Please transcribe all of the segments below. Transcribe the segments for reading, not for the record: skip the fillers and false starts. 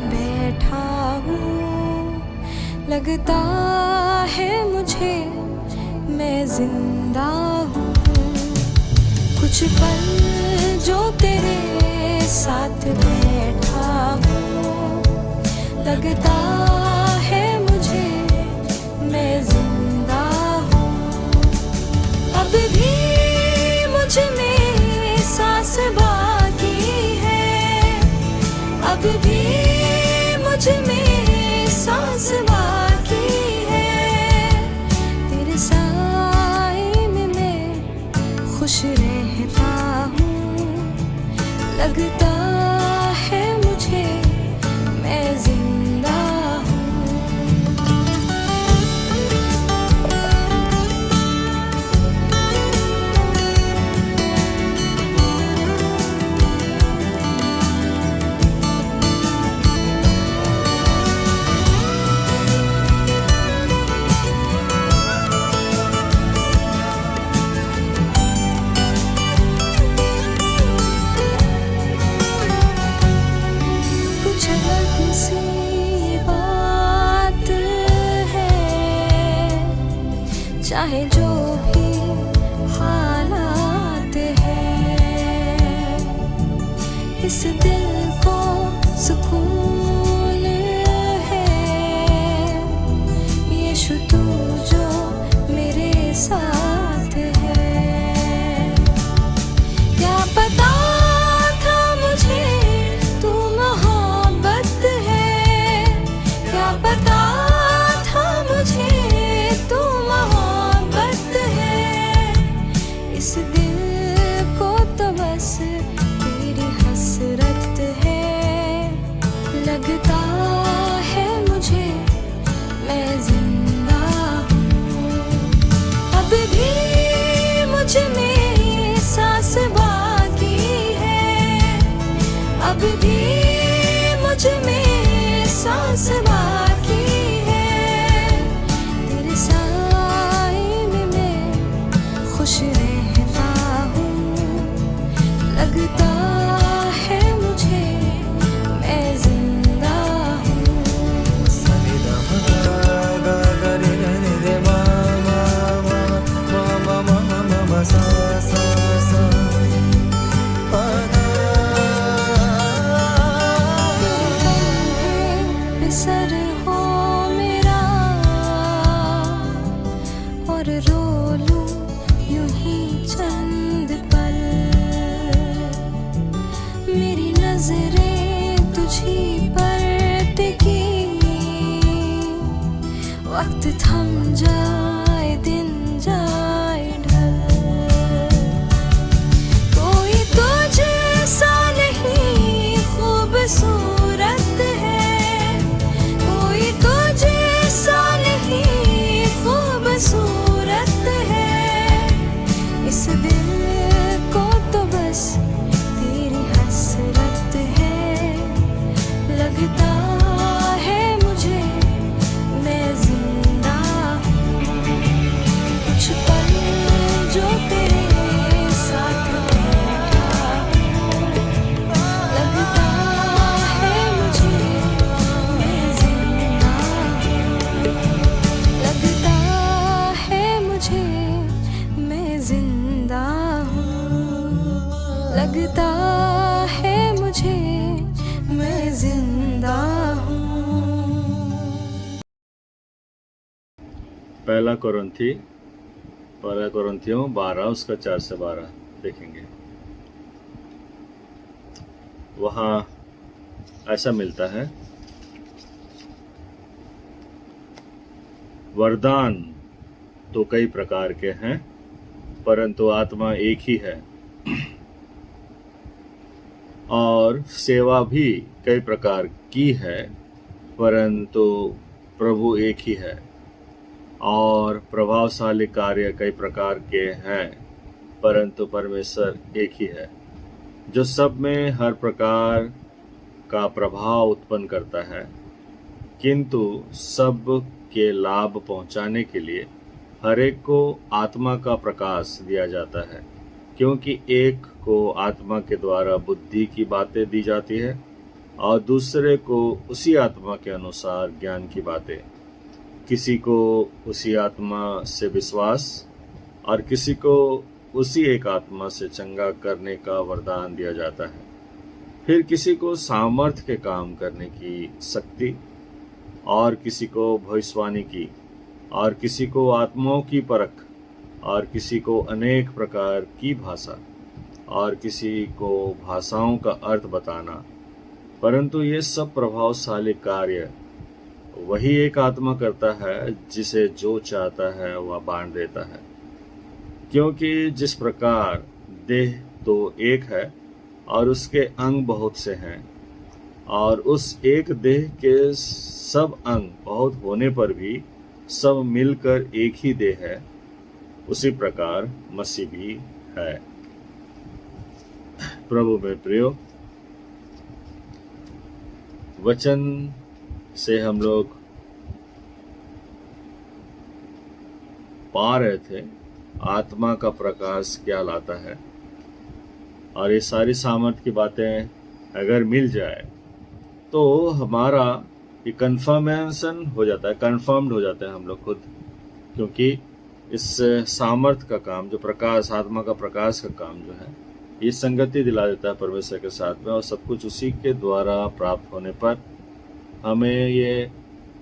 बैठा हूँ, लगता है मुझे मैं जिंदा हूँ। कुछ पल जो तेरे साथ बैठा हूँ, लगता है मुझे मैं जिंदा हूँ। अब भी मुझ में सांस बाकी है, अब भी मुझ में सांस बाकी है। तेरे साए में मैं खुश रहता हूँ, लगता है मुझे मैं जिंदा हूँ। कुछ अलग सी बात है, चाहे जो भी हालात है, इस दिल को सुकून है। यीशु तू जो मेरे साथ है, क्या पता था मुझे तू मोहब्बत है, क्या पता था मुझे तू मोहब्बत है। इस दिल को तो बस तेरी हसरत है, लगता है मुझे मैं जिंदा हूँ। अब भी मुझ में सांस बाकी है, अब भी मुझ में सांस बाकी है। तेरे साए में मैं खुश रहता हूँ, लगता है मुझे मैं जिंदा हूँ। सर हो मेरा और रो लूं यूं ही चंद पल, मेरी नजरें तुझी पर टिकी, वक्त थम जाए दिन जाए ढल। कोई तुझसा नहीं खूबसूरत है, कोई तुझसा नहीं खूबसूरत है। इस दिल को तो बस तेरी हसरत है, लगता है मुझे मैं जिंदा हूँ। कुछ पल जो तेरे साथ बैठा हूँ, लगता है मुझे मैं जिंदा हूँ, लगता है मुझे मैं जिंदा हूँ, लगता है मुझे मैं जिंदा हूँ। पहला कोरिन्थियों 12 उसका 4 से 12 देखेंगे। वहाँ ऐसा मिलता है, वरदान तो कई प्रकार के हैं, परंतु आत्मा एक ही है। और सेवा भी कई प्रकार की है, परंतु प्रभु एक ही है। और प्रभावशाली कार्य कई प्रकार के हैं, परंतु परमेश्वर एक ही है, जो सब में हर प्रकार का प्रभाव उत्पन्न करता है, किंतु सब के लाभ पहुंचाने के लिए हर एक को आत्मा का प्रकाश दिया जाता है। क्योंकि एक को आत्मा के द्वारा बुद्धि की बातें दी जाती है, और दूसरे को उसी आत्मा के अनुसार ज्ञान की बातें, किसी को उसी आत्मा से विश्वास और किसी को उसी एक आत्मा से चंगा करने का वरदान दिया जाता है। फिर किसी को सामर्थ्य के काम करने की शक्ति, और किसी को भविष्यवाणी की, और किसी को आत्माओं की परख, और किसी को अनेक प्रकार की भाषा, और किसी को भाषाओं का अर्थ बताना। परंतु ये सब प्रभावशाली कार्य वही एक आत्मा करता है, जिसे जो चाहता है वह बांट देता है। क्योंकि जिस प्रकार देह तो एक है और उसके अंग बहुत से हैं, और उस एक देह के सब अंग बहुत होने पर भी सब मिलकर एक ही देह है, उसी प्रकार मसीह भी है। प्रभु में प्रियो, वचन से हम लोग पा रहे थे आत्मा का प्रकाश क्या लाता है, और ये सारी सामर्थ्य की बातें अगर मिल जाए तो हमारा ये कन्फर्मेशन हो जाता है, कन्फर्म्ड हो जाता है हम लोग खुद। क्योंकि इस सामर्थ्य का काम, जो प्रकाश, आत्मा का प्रकाश का काम जो है, ये संगति दिला देता है परमेश्वर के साथ में, और सब कुछ उसी के द्वारा प्राप्त होने पर हमें ये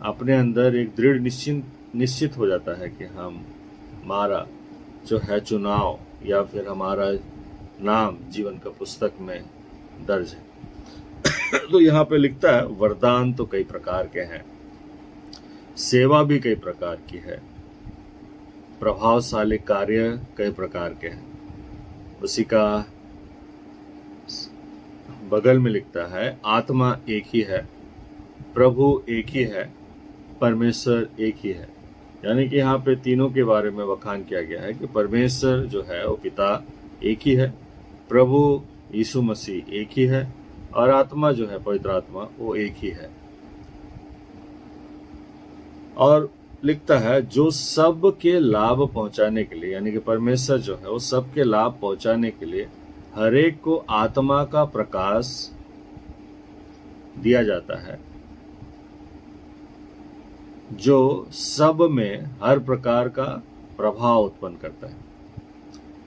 अपने अंदर एक दृढ़ निश्चित हो जाता है कि हमारा जो है चुनाव, या फिर हमारा नाम जीवन का पुस्तक में दर्ज है। तो यहाँ पे लिखता है, वरदान तो कई प्रकार के हैं, सेवा भी कई प्रकार की है, प्रभावशाली कार्य कई प्रकार के हैं। उसी का बगल में लिखता है, आत्मा एक ही है, प्रभु एक ही है, परमेश्वर एक ही है। यानी कि यहाँ पे तीनों के बारे में बखान किया गया है कि परमेश्वर जो है वो पिता एक ही है, प्रभु यीशु मसीह एक ही है, और आत्मा जो है पवित्र आत्मा वो एक ही है। और लिखता है, जो सब के लाभ पहुंचाने के लिए, यानी कि परमेश्वर जो है वो सब के लाभ पहुंचाने के लिए हर एक को आत्मा का प्रकाश दिया जाता है, जो सब में हर प्रकार का प्रभाव उत्पन्न करता है।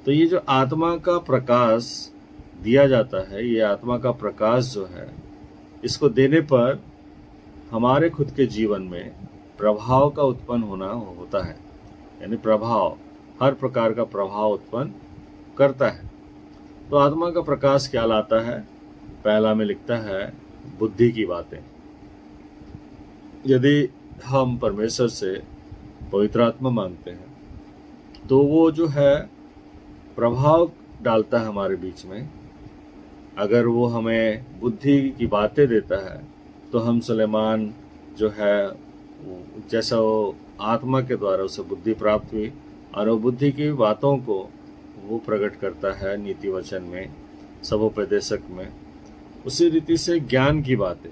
तो ये जो आत्मा का प्रकाश दिया जाता है, ये आत्मा का प्रकाश जो है, इसको देने पर हमारे खुद के जीवन में प्रभाव का उत्पन्न होना होता है। यानी प्रभाव, हर प्रकार का प्रभाव उत्पन्न करता है। तो आत्मा का प्रकाश क्या लाता है? पहला में लिखता है, बुद्धि की बातें। यदि हम परमेश्वर से पवित्र आत्मा मांगते हैं तो वो जो है प्रभाव डालता है हमारे बीच में। अगर वो हमें बुद्धि की बातें देता है तो हम सुलेमान जो है, जैसा वो आत्मा के द्वारा उसे बुद्धि प्राप्त हुई, और वो बुद्धि की बातों को वो प्रकट करता है नीति वचन में, सबोपदेशक में। उसी रीति से ज्ञान की बातें,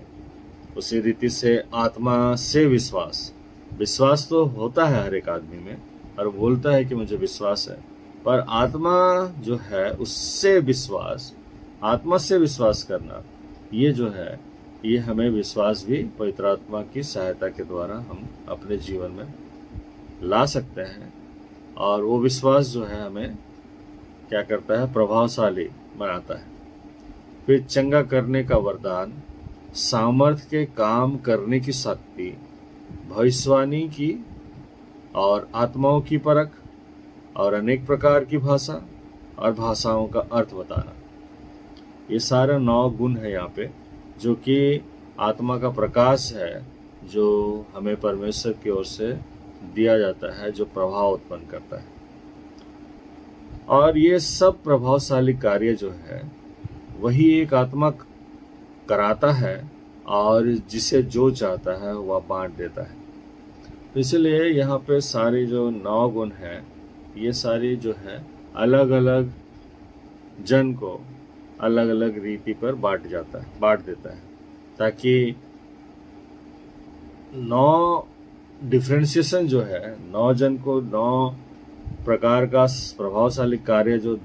उसी रीति से आत्मा से विश्वास तो होता है हर एक आदमी में, और बोलता है कि मुझे विश्वास है, पर आत्मा जो है उससे विश्वास, आत्मा से विश्वास करना, ये जो है, ये हमें विश्वास भी पवित्र आत्मा की सहायता के द्वारा हम अपने जीवन में ला सकते हैं। और वो विश्वास जो है हमें क्या करता है? प्रभावशाली बनाता है। फिर चंगा करने का वरदान, सामर्थ्य के काम करने की शक्ति, भविष्यवाणी की और आत्माओं की परख, और अनेक प्रकार की भाषा और भाषाओं का अर्थ बताना। ये सारे 9 गुण है यहाँ पे, जो कि आत्मा का प्रकाश है, जो हमें परमेश्वर की ओर से दिया जाता है, जो प्रभाव उत्पन्न करता है। और ये सब प्रभावशाली कार्य जो है वही एक आत्मा कराता है, और जिसे जो चाहता है वह बांट देता है। तो इसलिए यहाँ पे सारी जो 9 गुण है, ये सारी जो है अलग अलग जन को अलग अलग रीति पर बांट देता है, ताकि 9 डिफ्रेंशिएशन जो है, 9 जन को 9 प्रकार का प्रभावशाली कार्य जो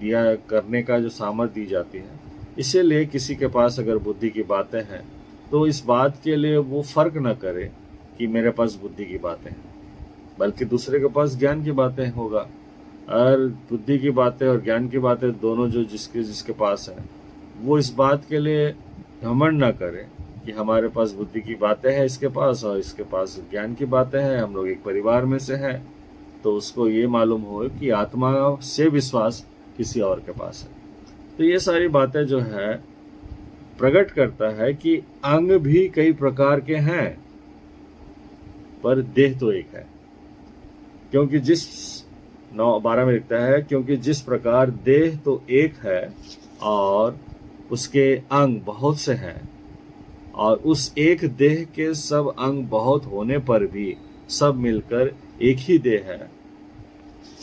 करने का जो सामर्थ्य दी जाती है। इसीलिए किसी के पास अगर बुद्धि की बातें हैं तो इस बात के लिए वो फर्क न करे कि मेरे पास बुद्धि की बातें हैं, बल्कि दूसरे के पास ज्ञान की बातें होगा। और बुद्धि की बातें और ज्ञान की बातें दोनों जो जिसके जिसके पास है, वो इस बात के लिए घमंड ना करे कि हमारे पास बुद्धि की बातें हैं इसके पास और इसके पास ज्ञान की बातें हैं, हम लोग एक परिवार में से हैं। तो उसको ये मालूम हो कि आत्मा से विश्वास किसी और के पास है। तो ये सारी बातें जो है प्रकट करता है कि अंग भी कई प्रकार के हैं पर देह तो एक है। क्योंकि जिस 9:12 में लिखता है, क्योंकि जिस प्रकार देह तो एक है और उसके अंग बहुत से हैं, और उस एक देह के सब अंग बहुत होने पर भी सब मिलकर एक ही देह है,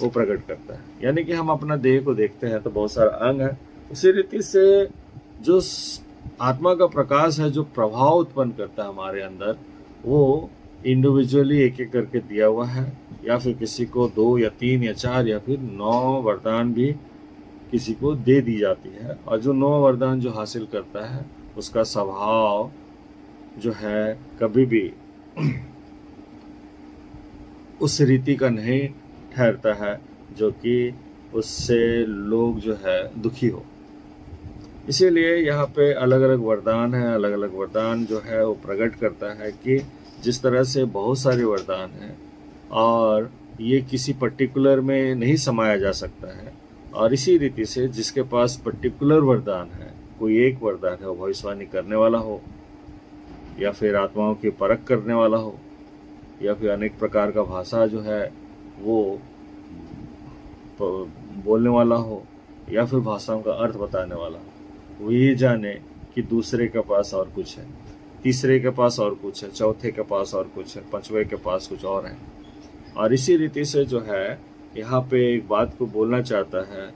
वो प्रकट करता है। यानी कि हम अपना देह को देखते हैं तो बहुत सारा अंग है। उसी रीति से जो आत्मा का प्रकाश है, जो प्रभाव उत्पन्न करता है हमारे अंदर, वो इंडिविजुअली एक एक करके दिया हुआ है, या फिर किसी को 2 या 3 या 4 या फिर 9 वरदान भी किसी को दे दी जाती है। और जो 9 वरदान जो हासिल करता है उसका स्वभाव जो है कभी भी उस रीति का नहीं ठहरता है जो कि उससे लोग जो है दुखी हो। इसीलिए यहाँ पे अलग अलग वरदान है, अलग अलग वरदान जो है वो प्रकट करता है कि जिस तरह से बहुत सारे वरदान हैं और ये किसी पर्टिकुलर में नहीं समाया जा सकता है। और इसी रीति से जिसके पास पर्टिकुलर वरदान है, कोई एक वरदान है, वो भविष्यवाणी करने वाला हो, या फिर आत्माओं की परख करने वाला हो, या फिर अनेक प्रकार का भाषा जो है वो बोलने वाला हो, या फिर भाषाओं का अर्थ बताने वाला हो, वो ये जाने कि दूसरे के पास और कुछ है, तीसरे के पास और कुछ है, चौथे के पास और कुछ है, पांचवें के पास कुछ और है। और इसी रीति से जो है यहाँ पे एक बात को बोलना चाहता है,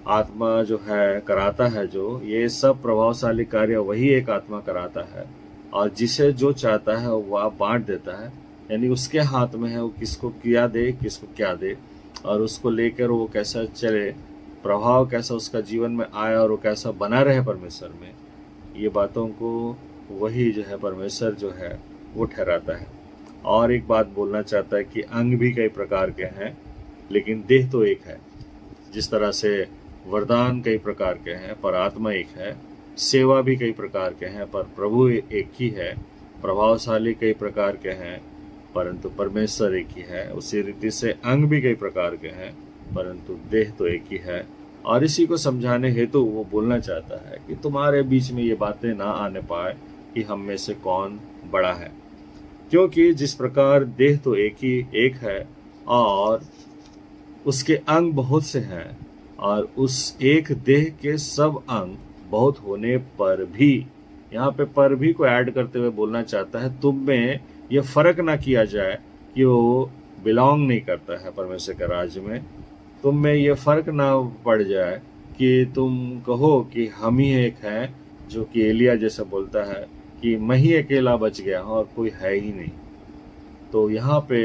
आत्मा जो है कराता है, जो ये सब प्रभावशाली कार्य वही एक आत्मा कराता है, और जिसे जो चाहता है वह बांट देता है। यानी उसके हाथ में है वो किसको क्या दे, किसको क्या दे, और उसको लेकर वो कैसा चले, प्रभाव कैसा उसका जीवन में आए और वो कैसा बना रहे परमेश्वर में, ये बातों को वही जो है परमेश्वर जो है वो ठहराता है। और एक बात बोलना चाहता है कि अंग भी कई प्रकार के हैं लेकिन देह तो एक है। जिस तरह से वरदान कई प्रकार के हैं पर आत्मा एक है, सेवा भी कई प्रकार के हैं पर प्रभु एक ही है, प्रभावशाली कई प्रकार के हैं परंतु परमेश्वर एक ही है। उसी रीति से अंग भी कई प्रकार के हैं परंतु देह तो एक ही है। और इसी को समझाने हेतु वो बोलना चाहता है कि तुम्हारे बीच में ये बातें ना आने पाए कि हम में से कौन बड़ा है, क्योंकि जिस प्रकार देह तो एक है और उसके अंग बहुत से हैं, और उस एक देह के सब अंग बहुत होने पर भी, यहाँ पे पर भी को ऐड करते हुए बोलना चाहता है, तुम में ये फर्क ना किया जाए कि वो बिलोंग नहीं करता है परमेश्वर के राज्य में। तुम में ये फर्क ना पड़ जाए कि तुम कहो कि हम ही एक हैं, जो कि एलिया जैसा बोलता है कि मैं ही अकेला बच गया हूँ और कोई है ही नहीं। तो यहाँ पे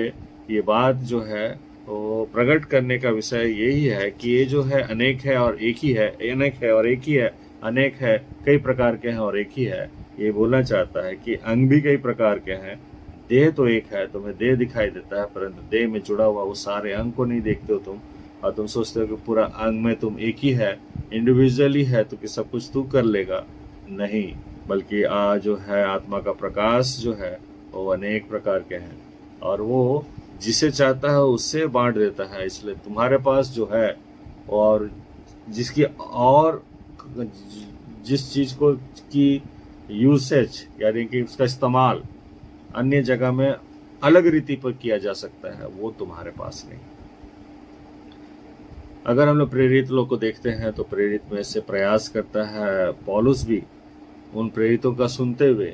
ये बात जो है वो प्रकट करने का विषय यही है कि ये जो है अनेक है और एक ही है, अनेक है और एक ही है, अनेक है कई प्रकार के हैं और एक ही है। ये बोलना चाहता है कि अंग भी कई प्रकार के हैं, देह तो एक है, तुम्हें देह दिखाई देता है परंतु देह में जुड़ा हुआ वो सारे अंग को नहीं देखते हो तुम, और तुम सोचते हो कि पूरा अंग में तुम एक ही है, इंडिविजुअली है तो कि सब कुछ तू कर लेगा। नहीं, बल्कि जो है आत्मा का प्रकाश जो है वो अनेक प्रकार के हैं और वो जिसे चाहता है उससे बांट देता है। इसलिए तुम्हारे पास जो है और जिसकी और जिस चीज़ को की यूसेज यानी कि उसका इस्तेमाल अन्य जगह में अलग रीति पर किया जा सकता है, वो तुम्हारे पास नहीं। अगर हम लोग प्रेरित लोग को देखते हैं तो प्रेरित में से प्रयास करता है पौलुस भी, उन प्रेरितों का सुनते हुए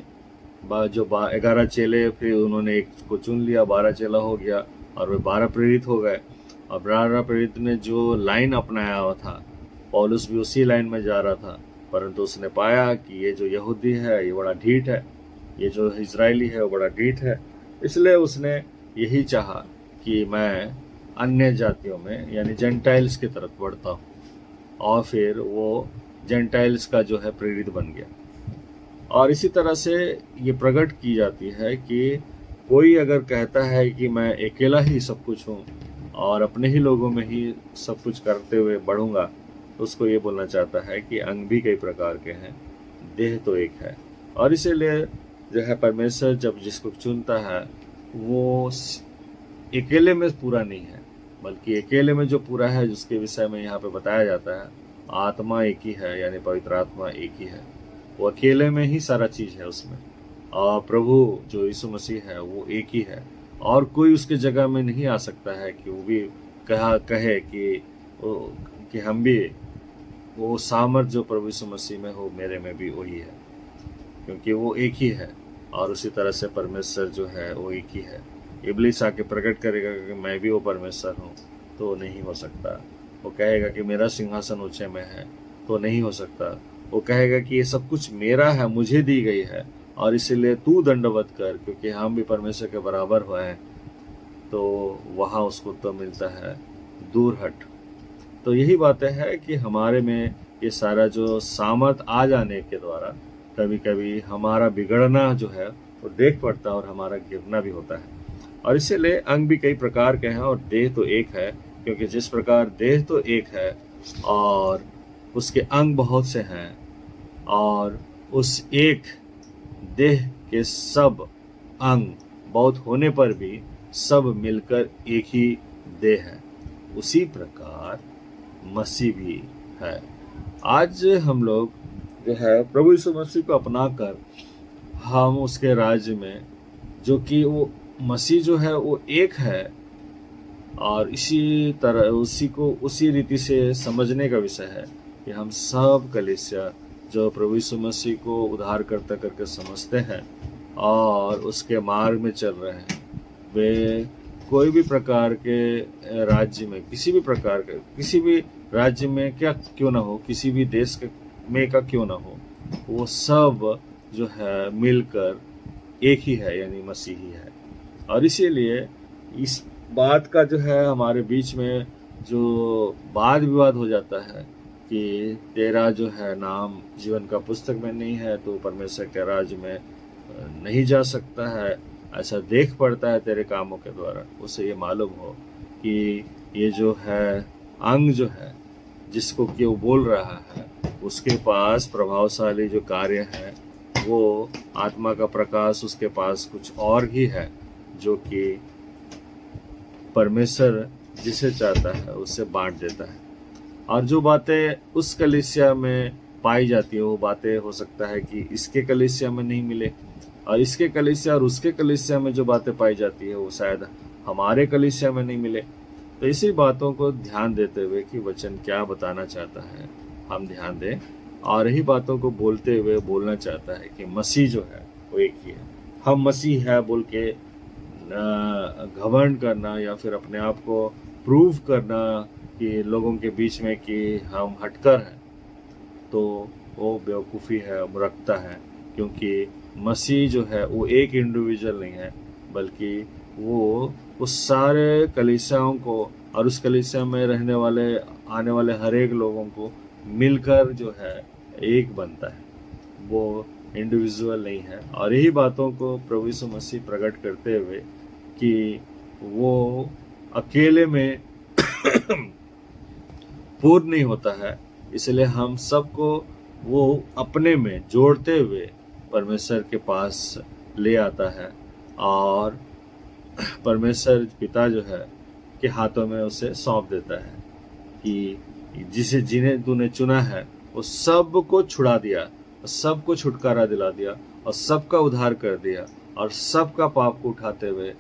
जो 11 चेले, फिर उन्होंने एक को चुन लिया, 12 चेला हो गया और वे 12 प्रेरित हो गए। और 12 प्रेरित ने जो लाइन अपनाया हुआ था, पौलुस भी उसी लाइन में जा रहा था, परंतु उसने पाया कि ये जो यहूदी है ये बड़ा ढीठ है, ये जो इजरायली है वो बड़ा ढीठ है। इसलिए उसने यही चाहा कि मैं अन्य जातियों में यानी जेंटाइल्स की तरफ बढ़ता हूँ, और फिर वो जेंटाइल्स का जो है प्रेरित बन गया। और इसी तरह से ये प्रकट की जाती है कि कोई अगर कहता है कि मैं अकेला ही सब कुछ हूँ और अपने ही लोगों में ही सब कुछ करते हुए बढ़ूंगा, तो उसको ये बोलना चाहता है कि अंग भी कई प्रकार के हैं, देह तो एक है। और इसीलिए जो है परमेश्वर जब जिसको चुनता है वो अकेले में पूरा नहीं है, बल्कि अकेले में जो पूरा है जिसके विषय में यहाँ पे बताया जाता है, आत्मा एक ही है, यानी पवित्र आत्मा एक ही है। वो अकेले में ही सारा चीज है उसमें। और प्रभु जो यीशु मसीह है वो एक ही है, और कोई उसके जगह में नहीं आ सकता है कि वो भी कहे कि हम भी वो सामर्थ जो प्रभु यीशु मसीह में हो मेरे में भी वही है, क्योंकि वो एक ही है। और उसी तरह से परमेश्वर जो है वो एक ही है। इब्लीस आके प्रकट करेगा कि मैं भी वो परमेश्वर हूँ, तो नहीं हो सकता। वो कहेगा कि मेरा सिंहासन ऊंचे में है, तो नहीं हो सकता। वो कहेगा कि ये सब कुछ मेरा है, मुझे दी गई है, और इसीलिए तू दंडवत कर, क्योंकि हम भी परमेश्वर के बराबर हुए हैं, तो वहाँ उसको तो मिलता है दूर हट। तो यही बातें है कि हमारे में ये सारा जो सामर्थ आ जाने के द्वारा कभी कभी हमारा बिगड़ना जो है वो देख पड़ता है और हमारा गिरना भी होता है। और इसीलिए अंग भी कई प्रकार के हैं और देह तो एक है, क्योंकि जिस प्रकार देह तो एक है और उसके अंग बहुत से हैं, और उस एक देह के सब अंग बहुत होने पर भी सब मिलकर एक ही देह है, उसी प्रकार मसीह भी है। आज हम लोग जो है प्रभु यीशु मसीह को अपना कर हम उसके राज्य में, जो कि वो मसीह जो है वो एक है, और इसी तरह उसी रीति से समझने का विषय है कि हम सब कलीसिया जो प्रभु यीशु मसीह को उद्धारकर्ता करके समझते हैं और उसके मार्ग में चल रहे हैं, वे कोई भी प्रकार के राज्य में, किसी भी राज्य में क्या क्यों ना हो, किसी भी देश में का क्यों ना हो, वो सब जो है मिलकर एक ही है, यानी मसीह ही है। और इसीलिए इस बात का जो है हमारे बीच में जो वाद विवाद हो जाता है कि तेरा जो है नाम जीवन का पुस्तक में नहीं है तो परमेश्वर के राज्य में नहीं जा सकता है, ऐसा देख पड़ता है तेरे कामों के द्वारा। उसे ये मालूम हो कि ये जो है अंग जो है जिसको कि वो बोल रहा है, उसके पास प्रभावशाली जो कार्य है, वो आत्मा का प्रकाश उसके पास कुछ और ही है, जो कि परमेश्वर जिसे चाहता है उससे बांट देता है। और जो बातें उस कलीसिया में पाई जाती है, वो बातें हो सकता है कि इसके कलीसिया में नहीं मिले, और इसके कलीसिया और उसके कलीसिया में जो बातें पाई जाती है वो शायद हमारे कलीसिया में नहीं मिले। तो इसी बातों को ध्यान देते हुए कि वचन क्या बताना चाहता है हम ध्यान दें, और यही बातों को बोलते हुए बोलना चाहता है कि मसीह जो है वो एक ही है। हम मसीह है बोल के घमंड करना या फिर अपने आप को प्रूव करना कि लोगों के बीच में कि हम हटकर हैं, तो वो बेवकूफ़ी है, मूर्खता है। क्योंकि मसीह जो है वो एक इंडिविजुअल नहीं है, बल्कि वो उस सारे कलीसियाओं को और उस कलीसिया में रहने वाले आने वाले हर एक लोगों को मिलकर जो है एक बनता है, वो इंडिविजुअल नहीं है। और यही बातों को प्रभु यीशु मसीह प्रकट करते हुए कि वो अकेले में पूर्ण नहीं होता है, इसलिए हम सबको वो अपने में जोड़ते हुए परमेश्वर के पास ले आता है, और परमेश्वर पिता जो है के हाथों में उसे सौंप देता है कि जिन्हें तूने चुना है वो सबको छुड़ा दिया, सबको छुटकारा दिला दिया और सबका उद्धार कर दिया, और सबका पाप को उठाते हुए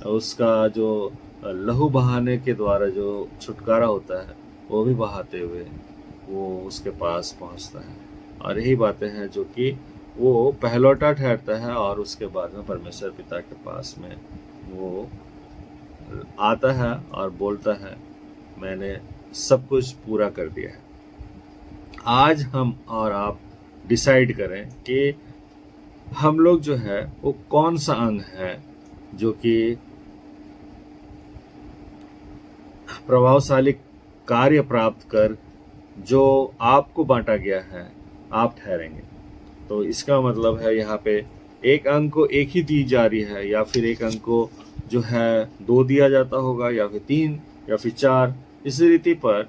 उसका जो लहू बहाने के द्वारा जो छुटकारा होता है वो भी बहाते हुए वो उसके पास पहुंचता है। और यही बातें हैं जो कि वो पहलौटा ठहरता है, और उसके बाद में परमेश्वर पिता के पास में वो आता है और बोलता है मैंने सब कुछ पूरा कर दिया है। आज हम और आप डिसाइड करें कि हम लोग जो है वो कौन सा अंग है जो कि प्रभावशाली कार्य प्राप्त कर जो आपको बांटा गया है आप ठहरेंगे। तो इसका मतलब है यहाँ पे एक अंक को एक ही दी जा रही है, या फिर एक अंक को जो है 2 दिया जाता होगा, या फिर 3 या फिर 4। इस रीति पर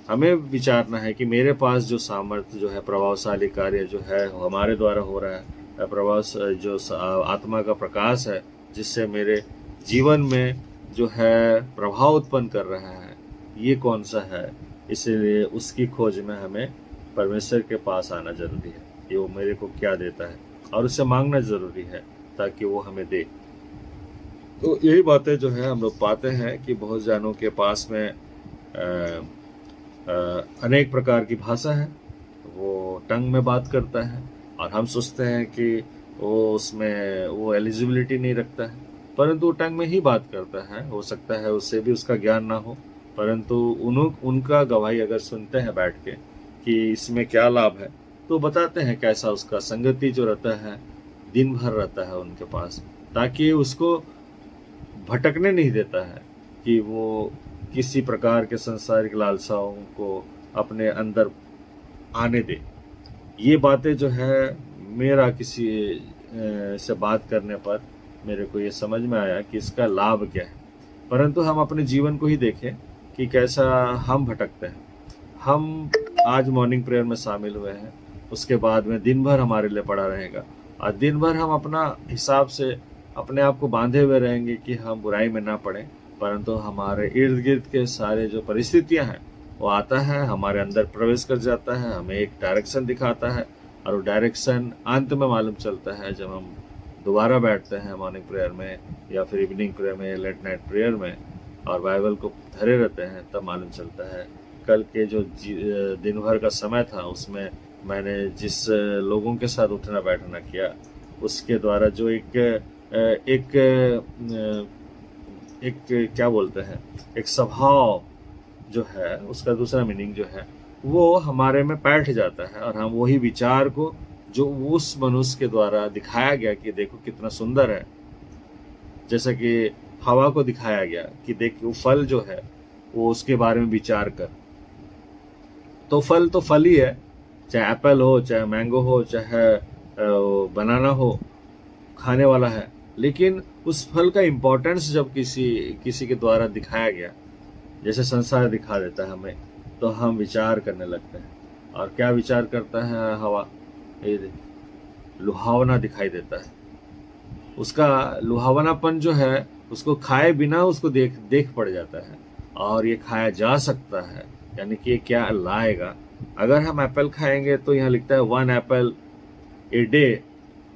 हमें विचारना है कि मेरे पास जो सामर्थ्य जो है, प्रभावशाली कार्य जो है हमारे द्वारा हो रहा है, जो आत्मा का प्रकाश है जिससे मेरे जीवन में जो है प्रभाव उत्पन्न कर रहा है, ये कौन सा है। इसलिए उसकी खोज में हमें परमेश्वर के पास आना जरूरी है कि वो मेरे को क्या देता है, और उससे मांगना जरूरी है ताकि वो हमें दे। तो यही बातें जो है हम लोग पाते हैं कि बहुत जानों के पास में अनेक प्रकार की भाषा है, वो टंग में बात करता है, और हम सोचते हैं कि वो एलिजिबिलिटी नहीं रखता है, परंतु वो टंग में ही बात करता है। हो सकता है उससे भी उसका ज्ञान ना हो, परंतु उनका गवाही अगर सुनते हैं बैठ के कि इसमें क्या लाभ है, तो बताते हैं कैसा उसका संगति जो रहता है दिन भर रहता है उनके पास, ताकि उसको भटकने नहीं देता है कि वो किसी प्रकार के सांसारिक लालसाओं को अपने अंदर आने दे। ये बातें जो है मेरा किसी से बात करने पर मेरे को ये समझ में आया कि इसका लाभ क्या है। परंतु हम अपने जीवन को ही देखें कि कैसा हम भटकते हैं। हम आज मॉर्निंग प्रेयर में शामिल हुए हैं, उसके बाद में दिन भर हमारे लिए पड़ा रहेगा, और दिन भर हम अपना हिसाब से अपने आप को बांधे हुए रहेंगे कि हम बुराई में ना पड़े, परंतु हमारे इर्द गिर्द के सारे जो परिस्थितियां हैं वो आता है, हमारे अंदर प्रवेश कर जाता है, हमें एक डायरेक्शन दिखाता है, और वो डायरेक्शन अंत में मालूम चलता है जब हम दोबारा बैठते हैं मॉर्निंग प्रेयर में या फिर इवनिंग प्रेयर में, लेट नाइट प्रेयर में, और बाइबल को धरे रहते हैं, तब मालूम चलता है कल के जो दिन भर का समय था उसमें मैंने जिस लोगों के साथ उठना बैठना किया, उसके द्वारा जो एक क्या बोलते हैं, एक स्वभाव जो है, उसका दूसरा मीनिंग जो है वो हमारे में बैठ जाता है, और हम वही विचार को जो उस मनुष्य के द्वारा दिखाया गया कि देखो कितना सुंदर है, जैसा कि हवा को दिखाया गया कि देख वो फल जो है वो उसके बारे में विचार कर। तो फल ही है, चाहे एप्पल हो, चाहे मैंगो हो, चाहे बनाना हो, खाने वाला है। लेकिन उस फल का इम्पोर्टेंस जब किसी के द्वारा दिखाया गया, जैसे संसार दिखा देता है हमें, तो हम विचार करने लगते हैं। और क्या विचार करता है हवा? लुहावना दिखाई देता है। उसका लुहावनापन जो है उसको खाए बिना उसको देख पड़ जाता है, और ये खाया जा सकता है, यानी कि ये क्या लाएगा। अगर हम एप्पल खाएंगे तो यहाँ लिखता है 1 Apple a day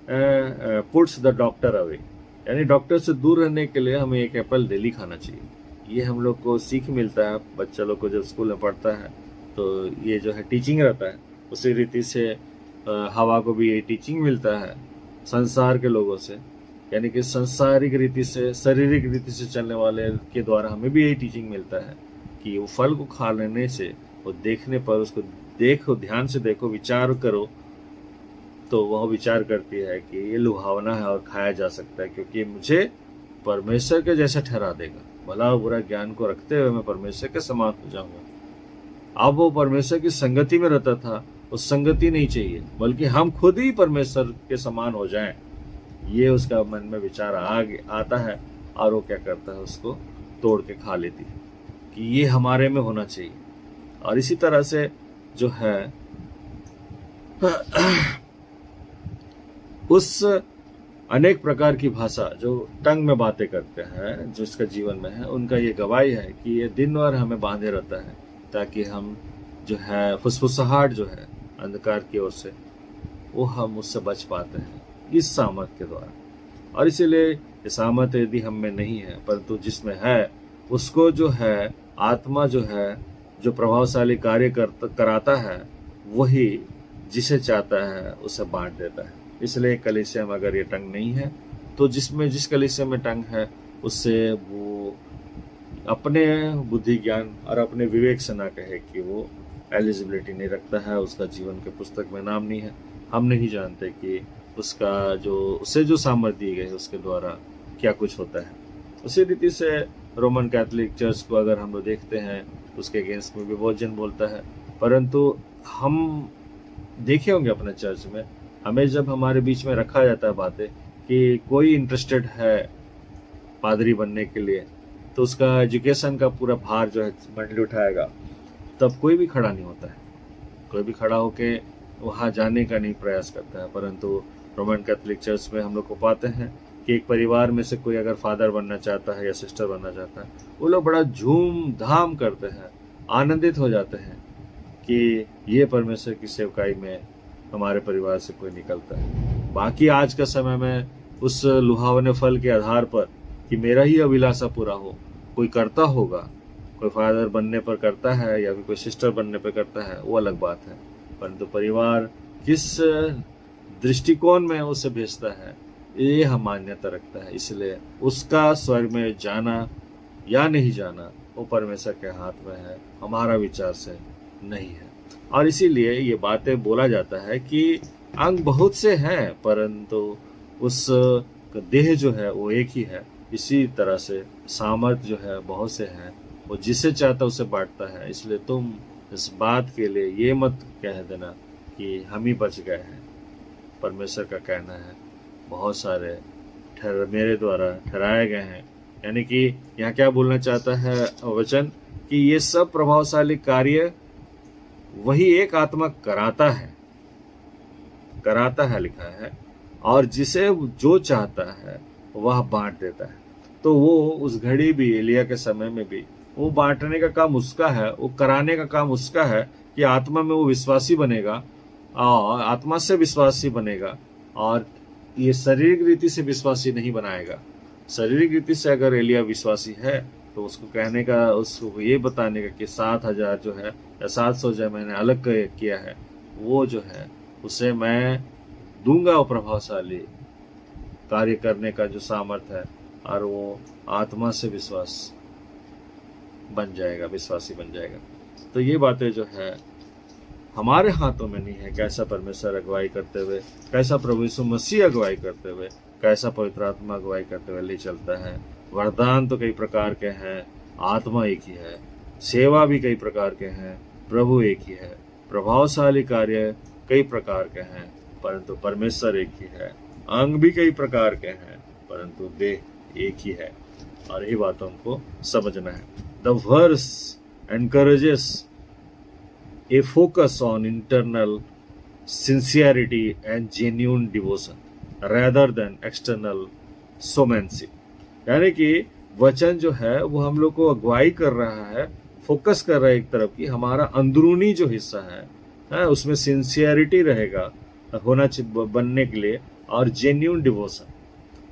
puts the doctor away, यानी डॉक्टर से दूर रहने के लिए हमें 1 एप्पल डेली खाना चाहिए। ये हम लोग को सीख मिलता है बच्चा लोग को जब स्कूल में पढ़ता है, तो ये जो है टीचिंग रहता है। उसी रीति से हवा को भी ये टीचिंग मिलता है संसार के लोगों से, यानी कि सांसारिक रीति से, शारीरिक रीति से चलने वाले के द्वारा हमें भी यही टीचिंग मिलता है कि वो फल को खा लेने से, वो देखने पर उसको देखो, ध्यान से देखो, विचार करो, तो वह विचार करती है कि ये लुभावना है और खाया जा सकता है, क्योंकि मुझे परमेश्वर के जैसा ठहरा देगा। भला और बुरा ज्ञान को रखते हुए मैं परमेश्वर के समान हो जाऊंगा। अब वो परमेश्वर की संगति में रहता था, उस संगति नहीं चाहिए, बल्कि हम खुद ही परमेश्वर के समान हो जाएं, ये उसका मन में विचार आता है, और वो क्या करता है, उसको तोड़ के खा लेती है कि ये हमारे में होना चाहिए। और इसी तरह से जो है उस अनेक प्रकार की भाषा जो टंग में बातें करते हैं, जो इसका जीवन में है, उनका ये गवाही है कि ये दिन भर हमें बांधे रहता है, ताकि हम जो है फुसफुसाहट जो है अंधकार की ओर से, वो हम उससे बच पाते हैं इस सामर्थ्य के द्वारा। और इसीलिए ये सामर्थ्य यदि हम में नहीं है, परंतु जिसमें है, उसको जो है आत्मा जो है, जो प्रभावशाली कार्य कराता है, वही जिसे चाहता है उसे बांट देता है। इसलिए कलीसिया में अगर ये टंग नहीं है, तो जिस कलीसिया में टंग है, उससे वो अपने बुद्धि ज्ञान और अपने विवेक से ना कहे कि वो एलिजिबिलिटी नहीं रखता है, उसका जीवन के पुस्तक में नाम नहीं है। हम नहीं जानते कि उसे जो सामर्थ्य दी गई है उसके द्वारा क्या कुछ होता है। उसी रीति से रोमन कैथोलिक चर्च को अगर हम लोग देखते हैं, उसके अगेंस्ट में भी बहुत जन बोलता है, परंतु हम देखे होंगे अपने चर्च में हमें जब हमारे बीच में रखा जाता है बातें कि कोई इंटरेस्टेड है पादरी बनने के लिए, तो उसका एजुकेशन का पूरा भार जो है मंडली उठाएगा, तब कोई भी खड़ा नहीं होता है, कोई भी खड़ा होके वहाँ जाने का नहीं प्रयास करता है। परंतु रोमन कैथोलिक चर्च में हम लोग को पाते हैं कि एक परिवार में से कोई अगर फादर बनना चाहता है या सिस्टर बनना चाहता है, वो लोग बड़ा झूम धाम करते हैं, आनंदित हो जाते हैं कि ये परमेश्वर की सेवकाई में हमारे परिवार से कोई निकलता है। बाकी आज का समय में उस लुभावने फल के आधार पर कि मेरा ही अभिलाषा पूरा हो, कोई करता होगा, कोई फादर बनने पर करता है या फिर कोई सिस्टर बनने पर करता है, वो अलग बात है। परंतु परिवार किस दृष्टिकोण में उसे भेजता है, ये हम मान्यता रखता है। इसलिए उसका स्वर्ग में जाना या नहीं जाना वो परमेश्वर के हाथ में है, हमारा विचार से नहीं है। और इसीलिए ये बातें बोला जाता है कि अंग बहुत से हैं परंतु उस देह जो है वो एक ही है। इसी तरह से सामर्थ जो है बहुत से हैं, वो जिसे चाहता उसे बांटता है। इसलिए तुम इस बात के लिए ये मत कह देना कि हम ही बच गए हैं। परमेश्वर का कहना है बहुत सारे मेरे द्वारा ठहराए गए हैं। यानी कि यहाँ क्या बोलना चाहता है वचन कि ये सब प्रभावशाली कार्य वही एक आत्मा कराता है लिखा है, और जिसे जो चाहता है वह बांट देता है। तो वो उस घड़ी भी, एलिया के समय में भी, वो बांटने का काम उसका है, वो कराने का काम उसका है कि आत्मा में वो विश्वासी बनेगा और आत्मा से विश्वासी बनेगा, और ये शारीरिक रीति से विश्वासी नहीं बनाएगा। शारीरिक रीति से अगर एलिया विश्वासी है तो उसको कहने का, उसको ये बताने का कि 7,000 जो है या 700 जो मैंने अलग किया है, वो जो है उसे मैं दूंगा वो प्रभावशाली कार्य करने का जो सामर्थ्य है, और वो आत्मा से विश्वास बन जाएगा, विश्वासी बन जाएगा। तो ये बातें जो है हमारे हाथों में नहीं है, कैसा परमेश्वर अगुवाई करते हुए, कैसा प्रभु यीशु मसीह अगुवाई करते हुए, कैसा पवित्र आत्मा अगुवाई करते हुए ले चलता है। वरदान तो कई प्रकार के हैं, आत्मा एक ही है, सेवा भी कई प्रकार के हैं, प्रभु एक ही है, प्रभावशाली कार्य कई प्रकार के हैं, परंतु परमेश्वर एक ही है। अंग भी कई प्रकार के हैं परंतु देह एक ही है। और यही बातों को समझना है। The verse encourages a focus on internal sincerity and genuine devotion rather than external showmanship। यानी कि वचन जो है वो हम लोग को अगुवाई कर रहा है, फोकस कर रहा है एक तरफ की हमारा अंदरूनी जो हिस्सा है उसमें सिंसियरिटी रहेगा होना बनने के लिए, और जेन्यून डिवोशन,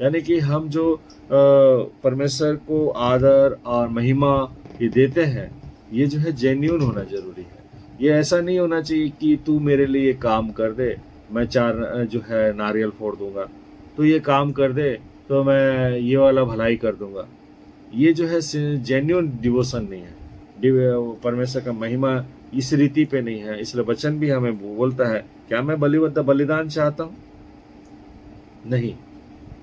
यानी कि हम जो परमेश्वर को आदर और महिमा ये देते हैं, ये जो है जेन्यून होना जरूरी है। ये ऐसा नहीं होना चाहिए कि तू मेरे लिए काम कर दे, मैं 4 जो है नारियल फोड़ दूंगा, तू ये काम कर दे तो मैं ये वाला भलाई कर दूंगा। ये जो है जेन्यून डिवोशन नहीं है। परमेश्वर का महिमा इस रीति पे नहीं है। इसलिए वचन भी हमें बोलता है, क्या मैं बलिदान चाहता हूँ? नहीं,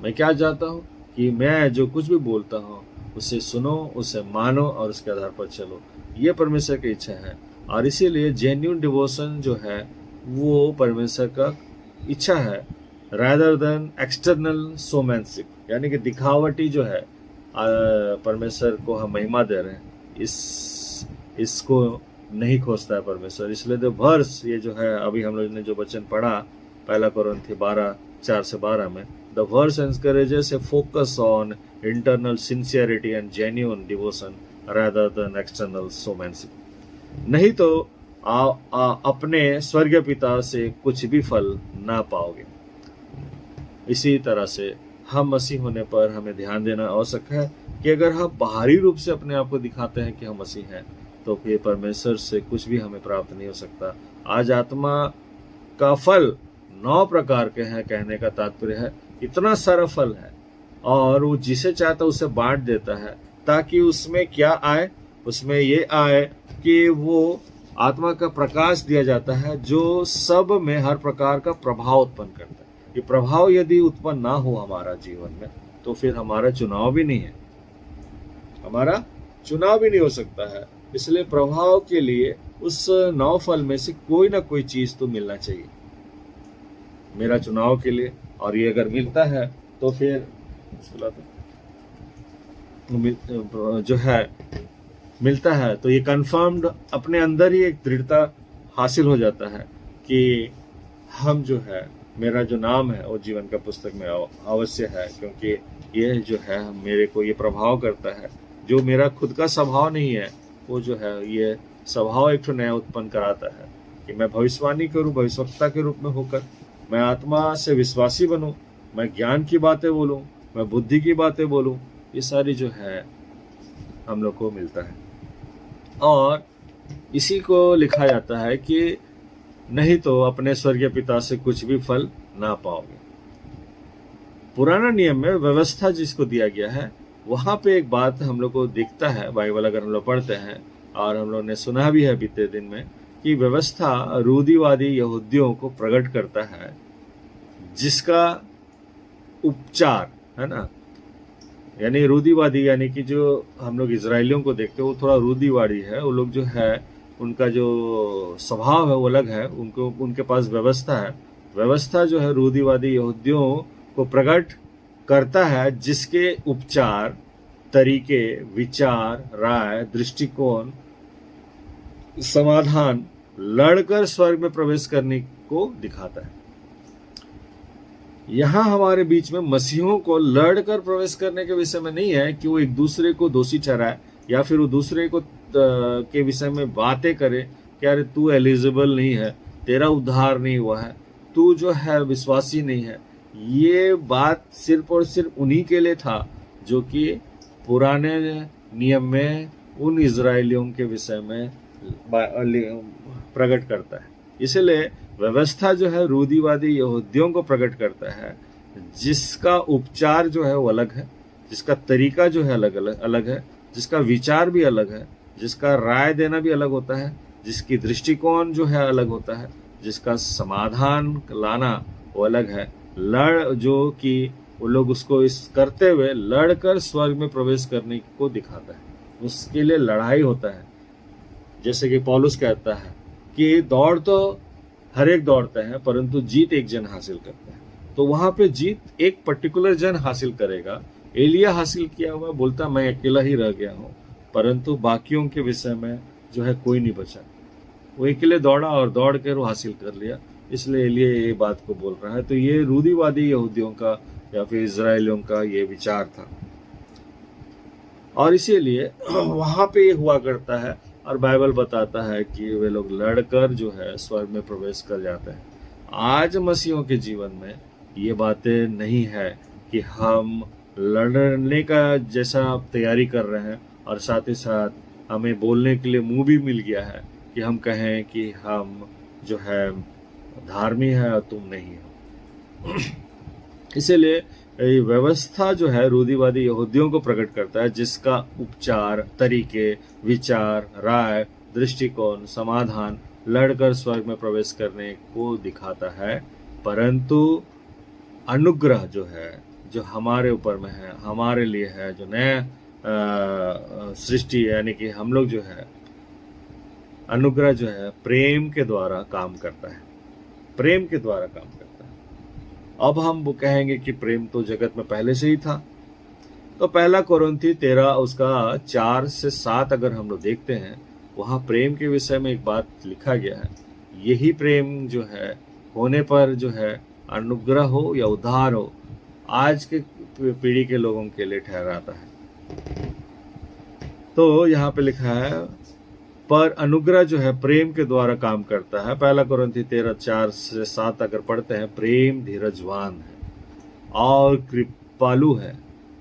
मैं क्या चाहता हूँ कि मैं जो कुछ भी बोलता हूँ उसे सुनो, उसे मानो और उसके आधार पर चलो। ये परमेश्वर की इच्छा है। और इसीलिए जेन्यून डिवोशन जो है वो परमेश्वर का इच्छा है, rather than एक्सटर्नल शोमैनशिप, यानी कि दिखावटी जो है परमेश्वर को हम महिमा दे रहे हैं, इसको नहीं खोजता है परमेश्वर। इसलिए द वर्स ये जो है अभी हम लोग ने जो वचन पढ़ा 1 कोरिन्थी 12:4-12 में, the verse encourages a focus on internal sincerity and genuine devotion rather than external showmanship। नहीं तो अपने स्वर्गीय पिता से कुछ भी फल ना पाओगे। इसी तरह से हम मसीह होने पर हमें ध्यान देना आवश्यक है कि अगर हम बाहरी रूप से अपने आप को दिखाते हैं कि हम मसीह हैं, तो फिर परमेश्वर से कुछ भी हमें प्राप्त नहीं हो सकता। आज आत्मा का फल 9 प्रकार के हैं, कहने का तात्पर्य है इतना सारा फल है, और वो जिसे चाहता उसे बांट देता है, ताकि उसमें क्या आए, उसमें ये आए कि वो आत्मा का प्रकाश दिया जाता है जो सब में हर प्रकार का प्रभाव उत्पन्न करता है। ये प्रभाव यदि उत्पन्न ना हो हमारा जीवन में, तो फिर हमारा चुनाव भी नहीं है, हमारा चुनाव भी नहीं हो सकता है। इसलिए प्रभाव के लिए उस 9 फल में से कोई ना कोई चीज तो मिलना चाहिए। मेरा चुनाव के लिए, और ये अगर मिलता है तो फिर जो है मिलता है तो ये कंफर्म्ड अपने अंदर ही एक दृढ़ता हासिल हो जाता है कि हम जो है, मेरा जो नाम है वो जीवन का पुस्तक में अवश्य है, क्योंकि ये जो है मेरे को ये प्रभाव करता है। जो मेरा खुद का स्वभाव नहीं है वो जो है ये स्वभाव एक नया उत्पन्न कराता है कि मैं भविष्यवाणी करूं भविष्यवक्ता के रूप में होकर, मैं आत्मा से विश्वासी बनूं, मैं ज्ञान की बातें बोलूं, मैं बुद्धि की बातें बोलूं। ये सारी जो है हम लोग को मिलता है, और इसी को लिखा जाता है कि नहीं तो अपने स्वर्गीय पिता से कुछ भी फल ना पाओगे। पुराना नियम में व्यवस्था जिसको दिया गया है, वहां पे एक बात हम लोग को दिखता है, बाइबल अगर हम लोग पढ़ते हैं और हम लोग ने सुना भी है बीते दिन में, कि व्यवस्था रूढ़िवादी यहूदियों को प्रकट करता है, जिसका उपचार है ना, यानी रूढ़िवादी, यानी कि जो हम लोग इजरायलियों को देखते हैं वो थोड़ा रूढ़िवादी है। वो लोग जो है उनका जो स्वभाव है वो अलग है, उनको उनके पास व्यवस्था है। व्यवस्था जो है रूढ़िवादी यहूदियों को प्रकट करता है, जिसके उपचार, तरीके, विचार, राय, दृष्टिकोण, समाधान लड़कर स्वर्ग में प्रवेश करने को दिखाता है। यहां हमारे बीच में मसीहों को लड़कर प्रवेश करने के विषय में नहीं है कि वो एक दूसरे को दोषी ठहराए या फिर वो दूसरे को के विषय में बातें करे कि अरे तू एलिजिबल नहीं है, तेरा उद्धार नहीं हुआ है, तू जो है विश्वासी नहीं है। ये बात सिर्फ और सिर्फ उन्हीं के लिए था जो कि पुराने नियम में उन इजरायलियों के विषय में प्रकट करता है। इसलिए व्यवस्था जो है रूढ़िवादी यहूदियों को प्रकट करता है, जिसका उपचार जो है वो अलग है, जिसका तरीका जो है अलग है, जिसका विचार भी अलग है, जिसका राय देना भी अलग होता है, जिसकी दृष्टिकोण जो है अलग होता है, जिसका समाधान लाना वो अलग है। जो कि वो लोग उसको इस करते हुए लड़कर स्वर्ग में प्रवेश करने को दिखाता है, उसके लिए लड़ाई होता है। जैसे कि पौलुस कहता है कि दौड़ तो हर एक दौड़ते हैं, परंतु जीत एक जन हासिल करता है। तो वहां पे जीत एक पर्टिकुलर जन हासिल करेगा। एलिया हासिल किया हुआ बोलता मैं अकेला ही रह गया हूं, परंतु बाकियों के विषय में जो है कोई नहीं बचा। वो अकेले दौड़ा और दौड़ कर वो हासिल कर लिया, इसलिए एलिया ये बात को बोल रहा है। तो ये रूढ़िवादी यहूदियों का या फिर इजरायलियों का ये विचार था, और इसीलिए वहां पे ये हुआ करता है। और बाइबल बताता है कि वे लोग लड़कर जो है स्वर्ग में प्रवेश कर जाते हैं। आज मसीहों के जीवन में ये बातें नहीं है कि हम लड़ने का जैसा तैयारी कर रहे हैं, और साथ ही साथ हमें बोलने के लिए मुंह भी मिल गया है कि हम कहें कि हम जो है धार्मिक है और तुम नहीं हो। इसलिए व्यवस्था जो है रूढ़िवादी यहूदियों को प्रकट करता है, जिसका उपचार, तरीके, विचार, राय, दृष्टिकोण, समाधान लड़कर स्वर्ग में प्रवेश करने को दिखाता है। परंतु अनुग्रह जो है, जो हमारे ऊपर में है, हमारे लिए है, जो नया सृष्टि यानी कि हम लोग जो है, अनुग्रह जो है प्रेम के द्वारा काम करता है, प्रेम के द्वारा काम करता है। अब हम वो कहेंगे कि प्रेम तो जगत में पहले से ही था। तो पहला कोरिन्थी 13 उसका 4 से 7 अगर हम लोग देखते हैं, वहां प्रेम के विषय में एक बात लिखा गया है। यही प्रेम जो है होने पर जो है अनुग्रह हो या उद्धार हो, आज के पीढ़ी के लोगों के लिए ठहराता है। तो यहाँ पे लिखा है पर अनुग्रह जो है प्रेम के द्वारा काम करता है। पहला कोरिन्थी 13 4 से 7 अगर पढ़ते हैं, प्रेम धीरजवान है और कृपालु है,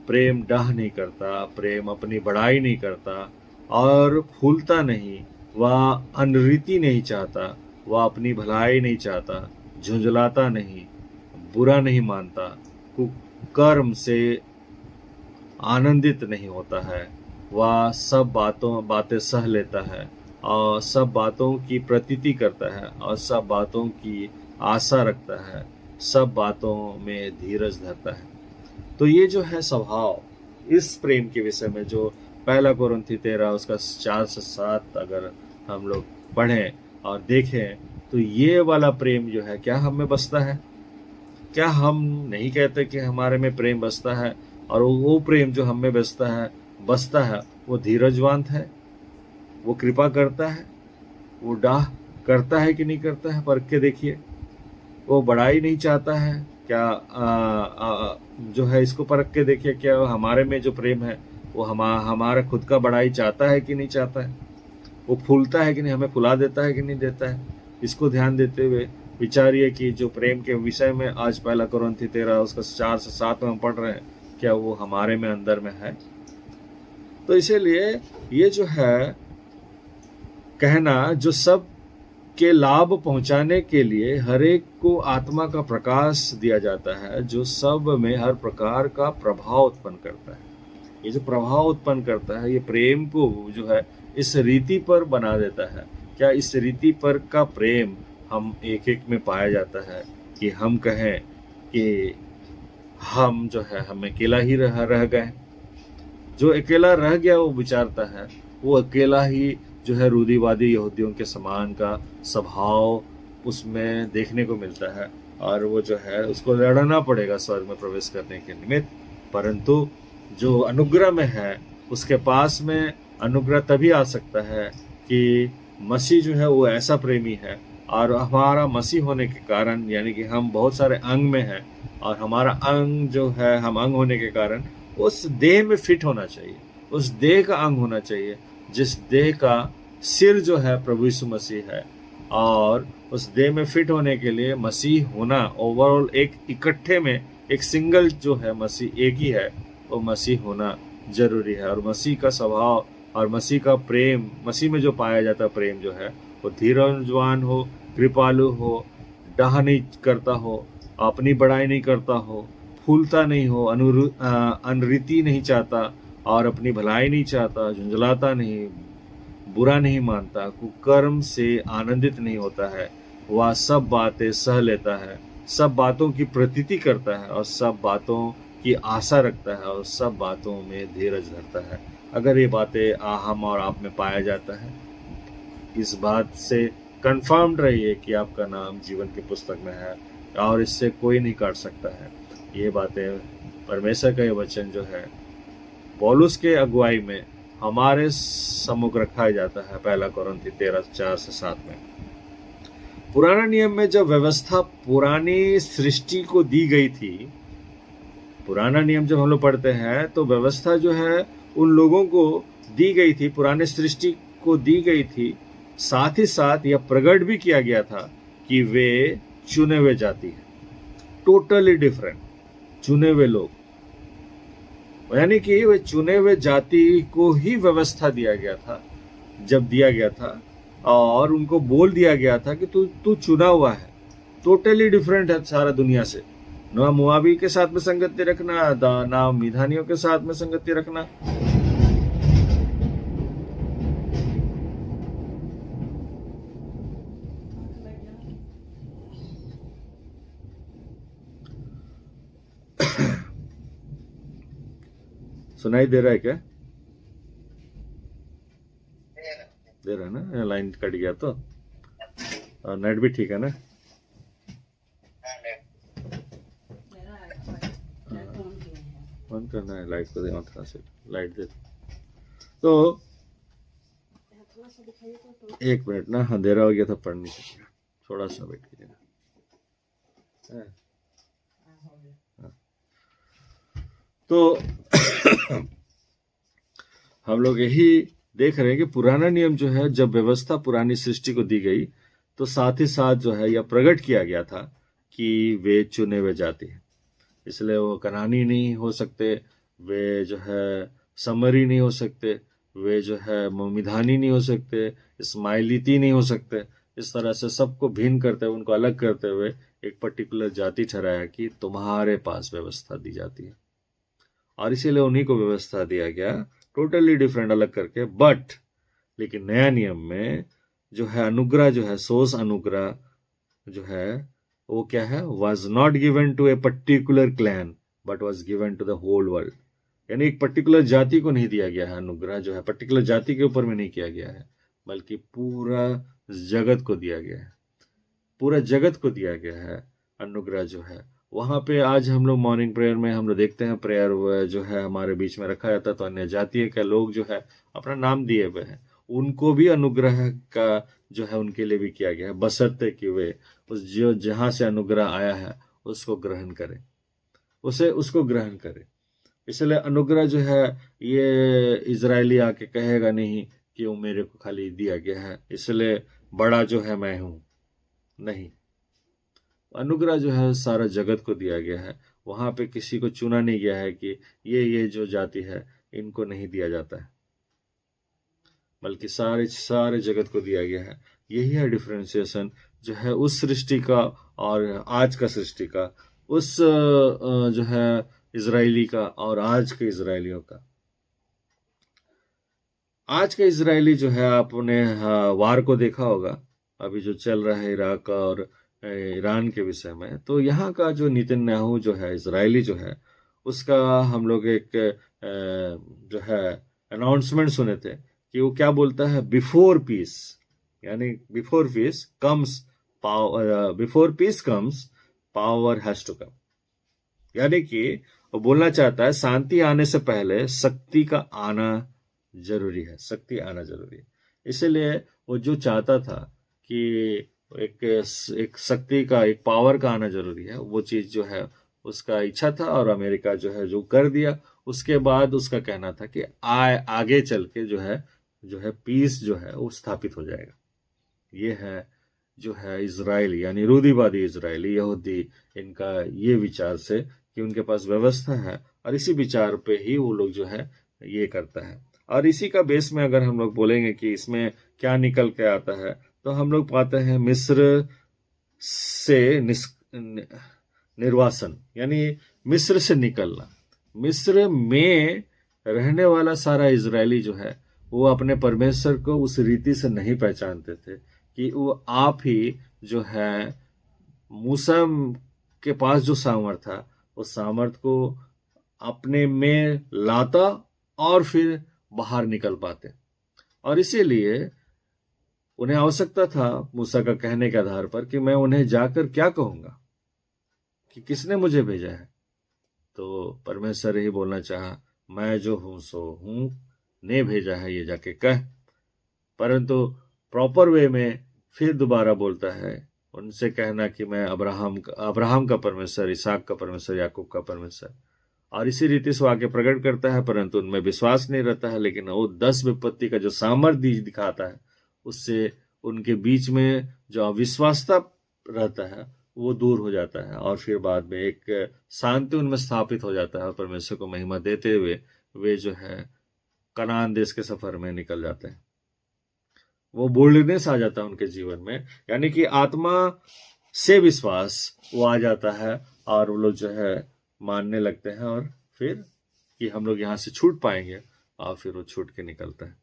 प्रेम डाह नहीं करता, प्रेम अपनी बड़ाई नहीं करता और फूलता नहीं, वह अनरीति नहीं चाहता, वह अपनी भलाई नहीं चाहता, झुंझलाता नहीं, बुरा नहीं मानता, कुकर्म से आनंदित नहीं होता है, वह सब बातें सह लेता है और सब बातों की प्रतीति करता है और सब बातों की आशा रखता है, सब बातों में धीरज धरता है। तो ये जो है स्वभाव, इस प्रेम के विषय में जो पहला कोरिन्थी 13 उसका 4 से 7 अगर हम लोग पढ़ें और देखें, तो ये वाला प्रेम जो है क्या हम में बसता है? क्या हम नहीं कहते कि हमारे में प्रेम बसता है, और वो प्रेम जो हम में बसता है वो धीरजवान है, वो कृपा करता है, वो डाह करता है कि नहीं करता है, परख के देखिए। वो बड़ाई नहीं चाहता है क्या, जो है इसको परख के देखिए, क्या हमारे में जो प्रेम है वो हमारा खुद का बड़ाई चाहता है कि नहीं चाहता है, वो फूलता है कि नहीं, हमें फुला देता है कि नहीं देता है। इसको ध्यान देते हुए विचारिए कि जो प्रेम के विषय में आज 1 कोरिन्थी 13 उसका 4 से 7 में हम पढ़ रहे हैं, क्या वो हमारे में अंदर में है। तो इसीलिए ये जो है कहना, जो सब के लाभ पहुंचाने के लिए हर एक को आत्मा का प्रकाश दिया जाता है, जो सब में हर प्रकार का प्रभाव उत्पन्न करता है। ये जो प्रभाव उत्पन्न करता है, ये प्रेम को जो है इस रीति पर बना देता है। क्या इस रीति पर का प्रेम हम एक एक में पाया जाता है कि हम कहें कि हम जो है हम अकेला ही रह गए। जो अकेला रह गया वो विचारता है, वो अकेला ही जो है रूढ़िवादी यहूदियों के समान का स्वभाव उसमें देखने को मिलता है, और वो जो है उसको लड़ना पड़ेगा स्वर्ग में प्रवेश करने के निमित्त। परंतु जो अनुग्रह में है, उसके पास में अनुग्रह तभी आ सकता है कि मसीह जो है वो ऐसा प्रेमी है, और हमारा मसीह होने के कारण, यानी कि हम बहुत सारे अंग में हैं, और हमारा अंग जो है, हम अंग होने के कारण उस देह में फिट होना चाहिए, उस देह का अंग होना चाहिए, जिस देह का सिर जो है प्रभु यीशु मसीह है। और उस देह में फिट होने के लिए मसीह होना, ओवरऑल एक इकट्ठे में एक सिंगल जो है मसीह एक ही है, वो मसीह होना जरूरी है। और मसीह का स्वभाव और मसीह का प्रेम, मसीह में जो पाया जाता प्रेम जो है वो धीरजवान हो, कृपालु हो, डाह नहीं करता हो, अपनी बड़ाई नहीं करता हो, फूलता नहीं हो, अनरीति नहीं चाहता, और अपनी भलाई नहीं चाहता, झुंझलाता नहीं, बुरा नहीं मानता, कुकर्म से आनंदित नहीं होता है, वह सब बातें सह लेता है, सब बातों की प्रतीति करता है, और सब बातों की आशा रखता है, और सब बातों में धीरज धरता है। अगर ये बातें हम और आप में पाया जाता है, इस बात से कंफर्म्ड रहिए कि आपका नाम जीवन की पुस्तक में है, और इससे कोई नहीं काट सकता है। ये बातें परमेश्वर का ये वचन जो है पौलुस के अगुवाई में हमारे सम्मुख रखा जाता है 1 कोरिन्थी 13 4 से 7 में। पुराना नियम में जब व्यवस्था पुरानी सृष्टि को दी गई थी, पुराना नियम जब हम लोग पढ़ते हैं तो व्यवस्था जो है उन लोगों को दी गई थी, पुराने सृष्टि को दी गई थी। साथ ही साथ यह प्रकट भी किया गया था कि वे चुने हुए जाति है, टोटली डिफरेंट, चुने हुए लोग, यानी कि वे चुने हुए जाति को ही व्यवस्था दिया गया था जब दिया गया था, और उनको बोल दिया गया था कि तू चुना हुआ है, टोटली डिफरेंट है सारा दुनिया से। ना मुआबी के साथ में संगति रखना, ना मिधानियों के साथ में संगति रखना। सुनाई दे रहा है क्या? दे रहा है ना? लाइन कट गया तो, और नेट भी ठीक है ना? बंद करना है, लाइट को दे, थोड़ा सा लाइट दे। तो 1 मिनट ना, अंधेरा हो गया था, पढ़ नहीं सकेगा, थोड़ा सा वेट कीजिएगा। तो हम लोग यही देख रहे हैं कि पुराना नियम जो है, जब व्यवस्था पुरानी सृष्टि को दी गई तो साथ ही साथ जो है यह प्रकट किया गया था कि वे चुने हुए जाति हैं, इसलिए वो कनानी नहीं हो सकते, वे जो है समरी नहीं हो सकते, वे जो है मोमिधानी नहीं हो सकते, इस्माइलीती नहीं हो सकते। इस तरह से सबको भिन्न करते हुए, उनको अलग करते हुए एक पर्टिकुलर जाति ठहराया कि तुम्हारे पास व्यवस्था दी जाती है, और इसीलिए उन्हीं को व्यवस्था दिया गया, टोटली डिफरेंट, अलग करके। बट लेकिन नया नियम में जो है अनुग्रह जो है, सोर्स अनुग्रह जो है वो क्या है, was not given to a particular clan but was given to the whole world. यानी एक पर्टिकुलर जाति को नहीं दिया गया है, अनुग्रह जो है पर्टिकुलर जाति के ऊपर में नहीं किया गया है, बल्कि पूरा जगत को दिया गया है, पूरा जगत को दिया गया है अनुग्रह जो है। वहाँ पे आज हम लोग मॉर्निंग प्रेयर में हम लोग देखते हैं, प्रेयर जो है हमारे बीच में रखा जाता है, तो अन्य जातीय के लोग जो है अपना नाम दिए हुए हैं, उनको भी अनुग्रह का जो है उनके लिए भी किया गया है, बशर्ते कि वे उस जो जहाँ से अनुग्रह आया है उसको ग्रहण करें, उसको ग्रहण करें। इसलिए अनुग्रह जो है ये इजरायली आके कहेगा नहीं कि वो मेरे को खाली दिया गया है इसलिए बड़ा जो है मैं हूं, नहीं। अनुग्रह जो है सारा जगत को दिया गया है, वहां पे किसी को चुना नहीं गया है कि ये जो जाति है इनको नहीं दिया जाता है, बल्कि सारे सारे जगत को दिया गया है। यही है डिफरेंशिएशन जो है उस सृष्टि का और आज का सृष्टि का, उस जो है इजरायली का और आज के इजरायलियों का। आज के इजरायली जो है आपने वार को देखा होगा, अभी जो चल रहा है इराक और ईरान के विषय में, तो यहाँ का जो नेतन्याहू जो है इजरायली जो है उसका हम लोग एक जो है अनाउंसमेंट सुने थे कि वो क्या बोलता है, बिफोर पीस, यानी before peace comes power, before peace comes power has to come, यानी कि वो बोलना चाहता है शांति आने से पहले शक्ति का आना जरूरी है, शक्ति आना जरूरी है। इसलिए वो जो चाहता था कि एक शक्ति का, एक पावर का आना जरूरी है, वो चीज जो है उसका इच्छा था और अमेरिका जो है जो कर दिया। उसके बाद उसका कहना था कि आगे चल के जो है पीस जो है वो स्थापित हो जाएगा। ये है जो है इजराइल, यानी रूढ़िवादी इजरायली यहूदी, इनका ये विचार से कि उनके पास व्यवस्था है और इसी विचार पे ही वो लोग जो है ये करता है। और इसी का बेस में अगर हम लोग बोलेंगे कि इसमें क्या निकल के आता है, तो हम लोग पाते हैं मिस्र से निर्वासन, यानी मिस्र से निकलना। मिस्र में रहने वाला सारा इजरायली जो है वो अपने परमेश्वर को उस रीति से नहीं पहचानते थे कि वो आप ही जो है मूसा के पास जो सामर्थ था उस सामर्थ को अपने में लाता और फिर बाहर निकल पाते। और इसीलिए उन्हें आवश्यकता था मूसा का कहने के आधार पर कि मैं उन्हें जाकर क्या कहूंगा कि किसने मुझे भेजा है। तो परमेश्वर ही बोलना चाहा, मैं जो हूं सो हूं, ने भेजा है ये जाके कह। परंतु प्रॉपर वे में फिर दोबारा बोलता है उनसे कहना कि मैं अब्राहम का परमेश्वर, इसहाक का परमेश्वर, याकूब का परमेश्वर। और इसी रीति से आगे प्रकट करता है, परंतु उनमें विश्वास नहीं रहता है। लेकिन वो 10 विपत्ति का जो सामर्थ्य दिखाता है उससे उनके बीच में जो अविश्वासता रहता है वो दूर हो जाता है और फिर बाद में एक शांति उनमें स्थापित हो जाता है और परमेश्वर को महिमा देते हुए वे जो है कनान देश के सफर में निकल जाते हैं। वो बोल्डनेस आ जाता है उनके जीवन में, यानी कि आत्मा से विश्वास वो आ जाता है और वो लोग जो है मानने लगते हैं और फिर कि हम लोग यहाँ से छूट पाएंगे और फिर वो छूट के निकलता है।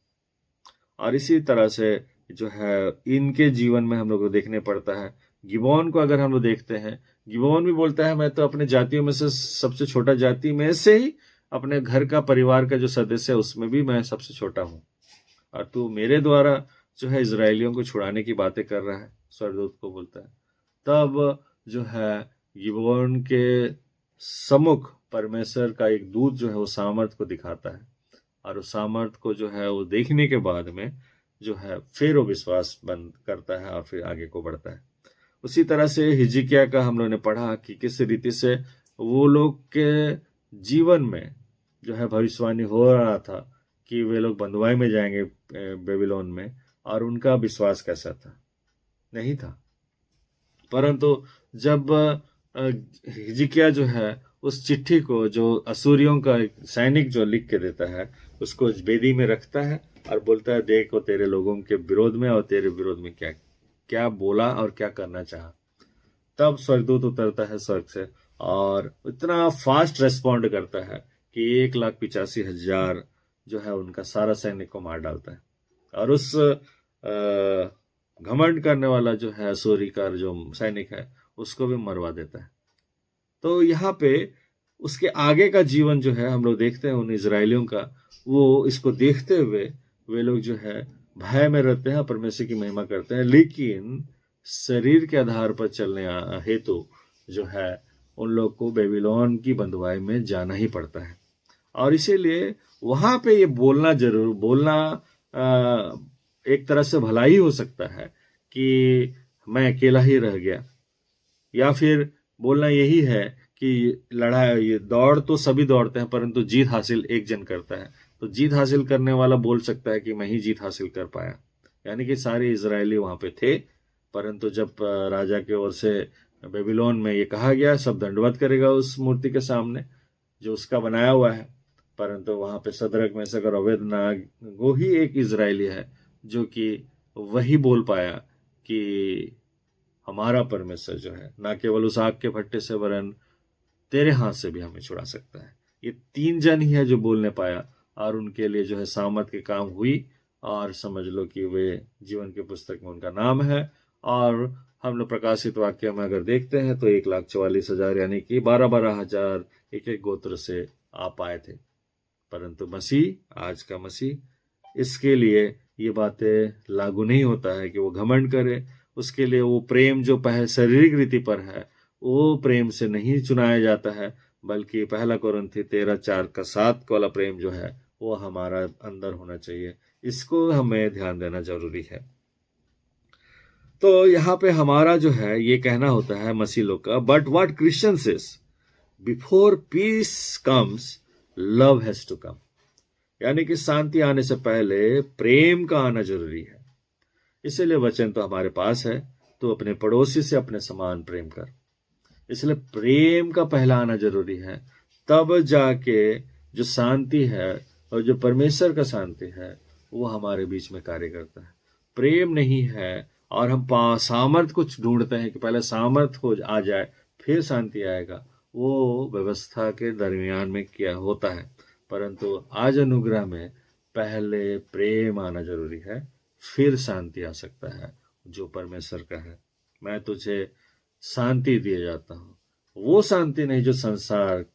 और इसी तरह से जो है इनके जीवन में हम लोग को देखने पड़ता है। गिबोन को अगर हम लोग देखते हैं, गिबोन भी बोलता है मैं तो अपने जातियों में से सबसे छोटा जाति में से ही अपने घर का परिवार का जो सदस्य है उसमें भी मैं सबसे छोटा हूँ और तू मेरे द्वारा जो है इजरायलियों को छुड़ाने की बातें कर रहा है, स्वर्गदूत को बोलता है। तब जो है गिबोन के सम्मुख परमेश्वर का एक दूत जो है वो सामर्थ को दिखाता है और उस सामर्थ को जो है वो देखने के बाद में जो है फिर वो विश्वास बंद करता है और फिर आगे को बढ़ता है। उसी तरह से हिजकिय्याह का हम लोगों ने पढ़ा कि किस रीति से वो लोग के जीवन में जो है भविष्यवाणी हो रहा था कि वे लोग बंधुआई में जाएंगे बेबीलोन में, और उनका विश्वास कैसा था, नहीं था। परंतु जब हिजकिय्याह जो है उस चिट्ठी को जो असूरियों का सैनिक जो लिख के देता है उसको बेदी में रखता है और बोलता है देखो तेरे लोगों के विरोध में और तेरे विरोध में क्या क्या बोला और क्या करना चाहा। तब स्वर्गदूत उतरता है स्वर्ग से और इतना फास्ट रेस्पॉन्ड करता है कि 1,85,000 जो है उनका सारा सैनिक को मार डालता है और उस घमंड करने वाला जो है असूरी का जो सैनिक है उसको भी मरवा देता है। तो यहाँ पे उसके आगे का जीवन जो है हम लोग देखते हैं उन इजरायलियों का, वो इसको देखते हुए वे लोग जो है भय में रहते हैं, परमेश्वर की महिमा करते हैं, लेकिन शरीर के आधार पर चलने हेतु जो है उन लोग को बेबीलोन की बंधुआई में जाना ही पड़ता है। और इसीलिए वहां पे ये बोलना एक तरह से भला ही हो सकता है कि मैं अकेला ही रह गया, या फिर बोलना यही है कि ये दौड़ तो सभी दौड़ते हैं परंतु जीत हासिल एक जन करता है। तो जीत हासिल करने वाला बोल सकता है कि मैं ही जीत हासिल कर पाया, यानी कि सारे इजरायली वहां पे थे। परंतु जब राजा की ओर से बेबीलोन में ये कहा गया सब दंडवत करेगा उस मूर्ति के सामने जो उसका बनाया हुआ है, परंतु वहां पे सदरक मेशक और अबेदनगो ही एक इजरायली है जो कि वही बोल पाया कि हमारा परमेश्वर जो है ना केवल उस आग के भट्टे से वरन तेरे हाथ से भी हमें छुड़ा सकता है। ये 3 जन ही है जो बोलने पाया, और उनके लिए जो है सामर्थ की काम हुई, और समझ लो कि वे जीवन की पुस्तक में उनका नाम है। और हम लोग प्रकाशित वाक्य में अगर देखते हैं तो 1,44,000 यानी कि 12,000 एक एक गोत्र से आ पाए थे। परंतु मसीह, आज का मसीह, इसके लिए ये बातें लागू नहीं होता है कि वो घमंड करे। उसके लिए वो प्रेम जो शारीरिक रीति पर है वो प्रेम से नहीं चुनाया जाता है, बल्कि 1 कोरिन्थी 13:4-7 वाला प्रेम जो है वो हमारा अंदर होना चाहिए। इसको हमें ध्यान देना जरूरी है। तो यहाँ पे हमारा जो है ये कहना होता है मसीह लोग का, but what Christians is before peace comes love has to come, यानी कि शांति आने से पहले प्रेम का आना जरूरी है। इसीलिए वचन तो हमारे पास है, तो अपने पड़ोसी से अपने समान प्रेम कर। इसलिए प्रेम का पहला आना जरूरी है, तब जाके जो शांति है और जो परमेश्वर का शांति है वो हमारे बीच में कार्य करता है। प्रेम नहीं है और हम सामर्थ कुछ ढूंढते हैं कि पहले सामर्थ हो आ जाए फिर शांति आएगा, वो व्यवस्था के दरमियान में क्या होता है। परंतु आज अनुग्रह में पहले प्रेम आना जरूरी है, फिर शांति आ सकता है जो परमेश्वर का है। मैं तुझे शांति दिए जाता हूँ, वो शांति नहीं जो संसार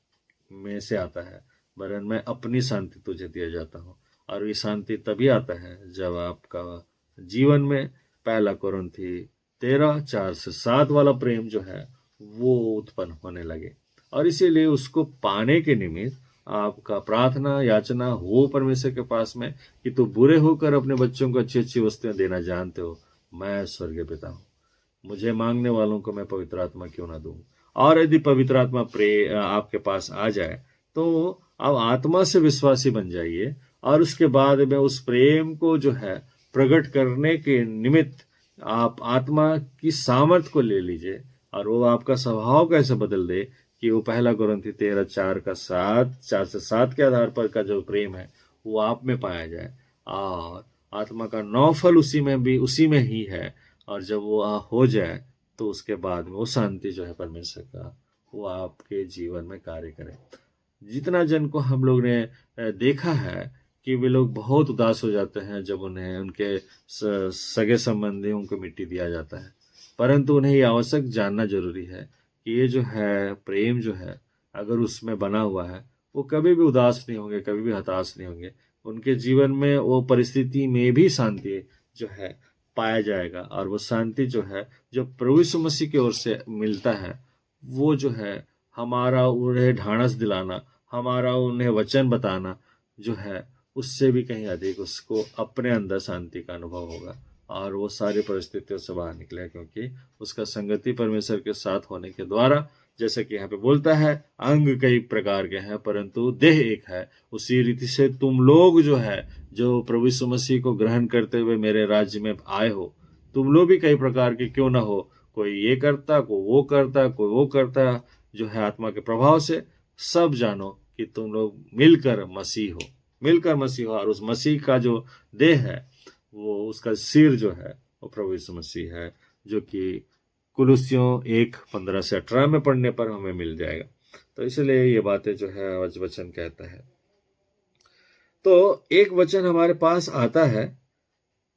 में से आता है, वरन मैं अपनी शांति तुझे दिया जाता हूँ। और ये शांति तभी आता है जब आपका जीवन में 1 कोरिन्थी 13:4-7 वाला प्रेम जो है वो उत्पन्न होने लगे। और इसीलिए उसको पाने के निमित्त आपका प्रार्थना याचना हो परमेश्वर के पास में कि तू बुरे होकर अपने बच्चों को अच्छी अच्छी वस्तुएं देना जानते हो, मैं स्वर्गीय पिता हूँ, मुझे मांगने वालों को मैं पवित्र आत्मा क्यों ना दूं। और यदि पवित्र आत्मा आपके पास आ जाए तो आप आत्मा से विश्वासी बन जाइए, और उसके बाद में उस प्रेम को जो है प्रकट करने के निमित्त आप आत्मा की सामर्थ को ले लीजिए, और वो आपका स्वभाव कैसे बदल दे कि वो 1 कोरिन्थी 13:4-7 के आधार पर का जो प्रेम है वो आप में पाया जाए। और आत्मा का 9 फल उसी में ही है, और जब वो हो जाए तो उसके बाद में वो शांति जो है परमेश्वर का वो आपके जीवन में कार्य करे। जितना जन को हम लोग ने देखा है कि वे लोग बहुत उदास हो जाते हैं जब उन्हें उनके सगे संबंधियों को मिट्टी दिया जाता है, परंतु उन्हें ये आवश्यक जानना जरूरी है कि ये जो है प्रेम जो है अगर उसमें बना हुआ है वो कभी भी उदास नहीं होंगे, कभी भी हताश नहीं होंगे। उनके जीवन में वो परिस्थिति में भी शांति जो है पाया जाएगा, और वो शांति जो है जो प्रभु यीशु मसीह की ओर से मिलता है वो जो है हमारा उन्हें ढाढ़स दिलाना, हमारा उन्हें वचन बताना जो है उससे भी कहीं अधिक उसको अपने अंदर शांति का अनुभव होगा, और वो सारी परिस्थितियों से बाहर निकले, क्योंकि उसका संगति परमेश्वर के साथ होने के द्वारा, जैसे कि यहाँ पे बोलता है अंग कई प्रकार के हैं परंतु देह एक है, उसी रीति से तुम लोग जो है जो प्रभु यीशु मसीह को ग्रहण करते हुए मेरे राज्य में आए हो, तुम लोग भी कई प्रकार के क्यों ना हो, कोई ये करता, कोई वो करता, कोई वो करता, जो है आत्मा के प्रभाव से सब जानो कि तुम लोग मिलकर मसीह हो, और उस मसीह का जो देह है वो उसका सिर जो है वो प्रभु यीशु मसीह है, जो कि कुलुस्सियों 1:15-18 में पढ़ने पर हमें मिल जाएगा। तो इसलिए ये बातें जो है वचन कहता है। तो एक वचन हमारे पास आता है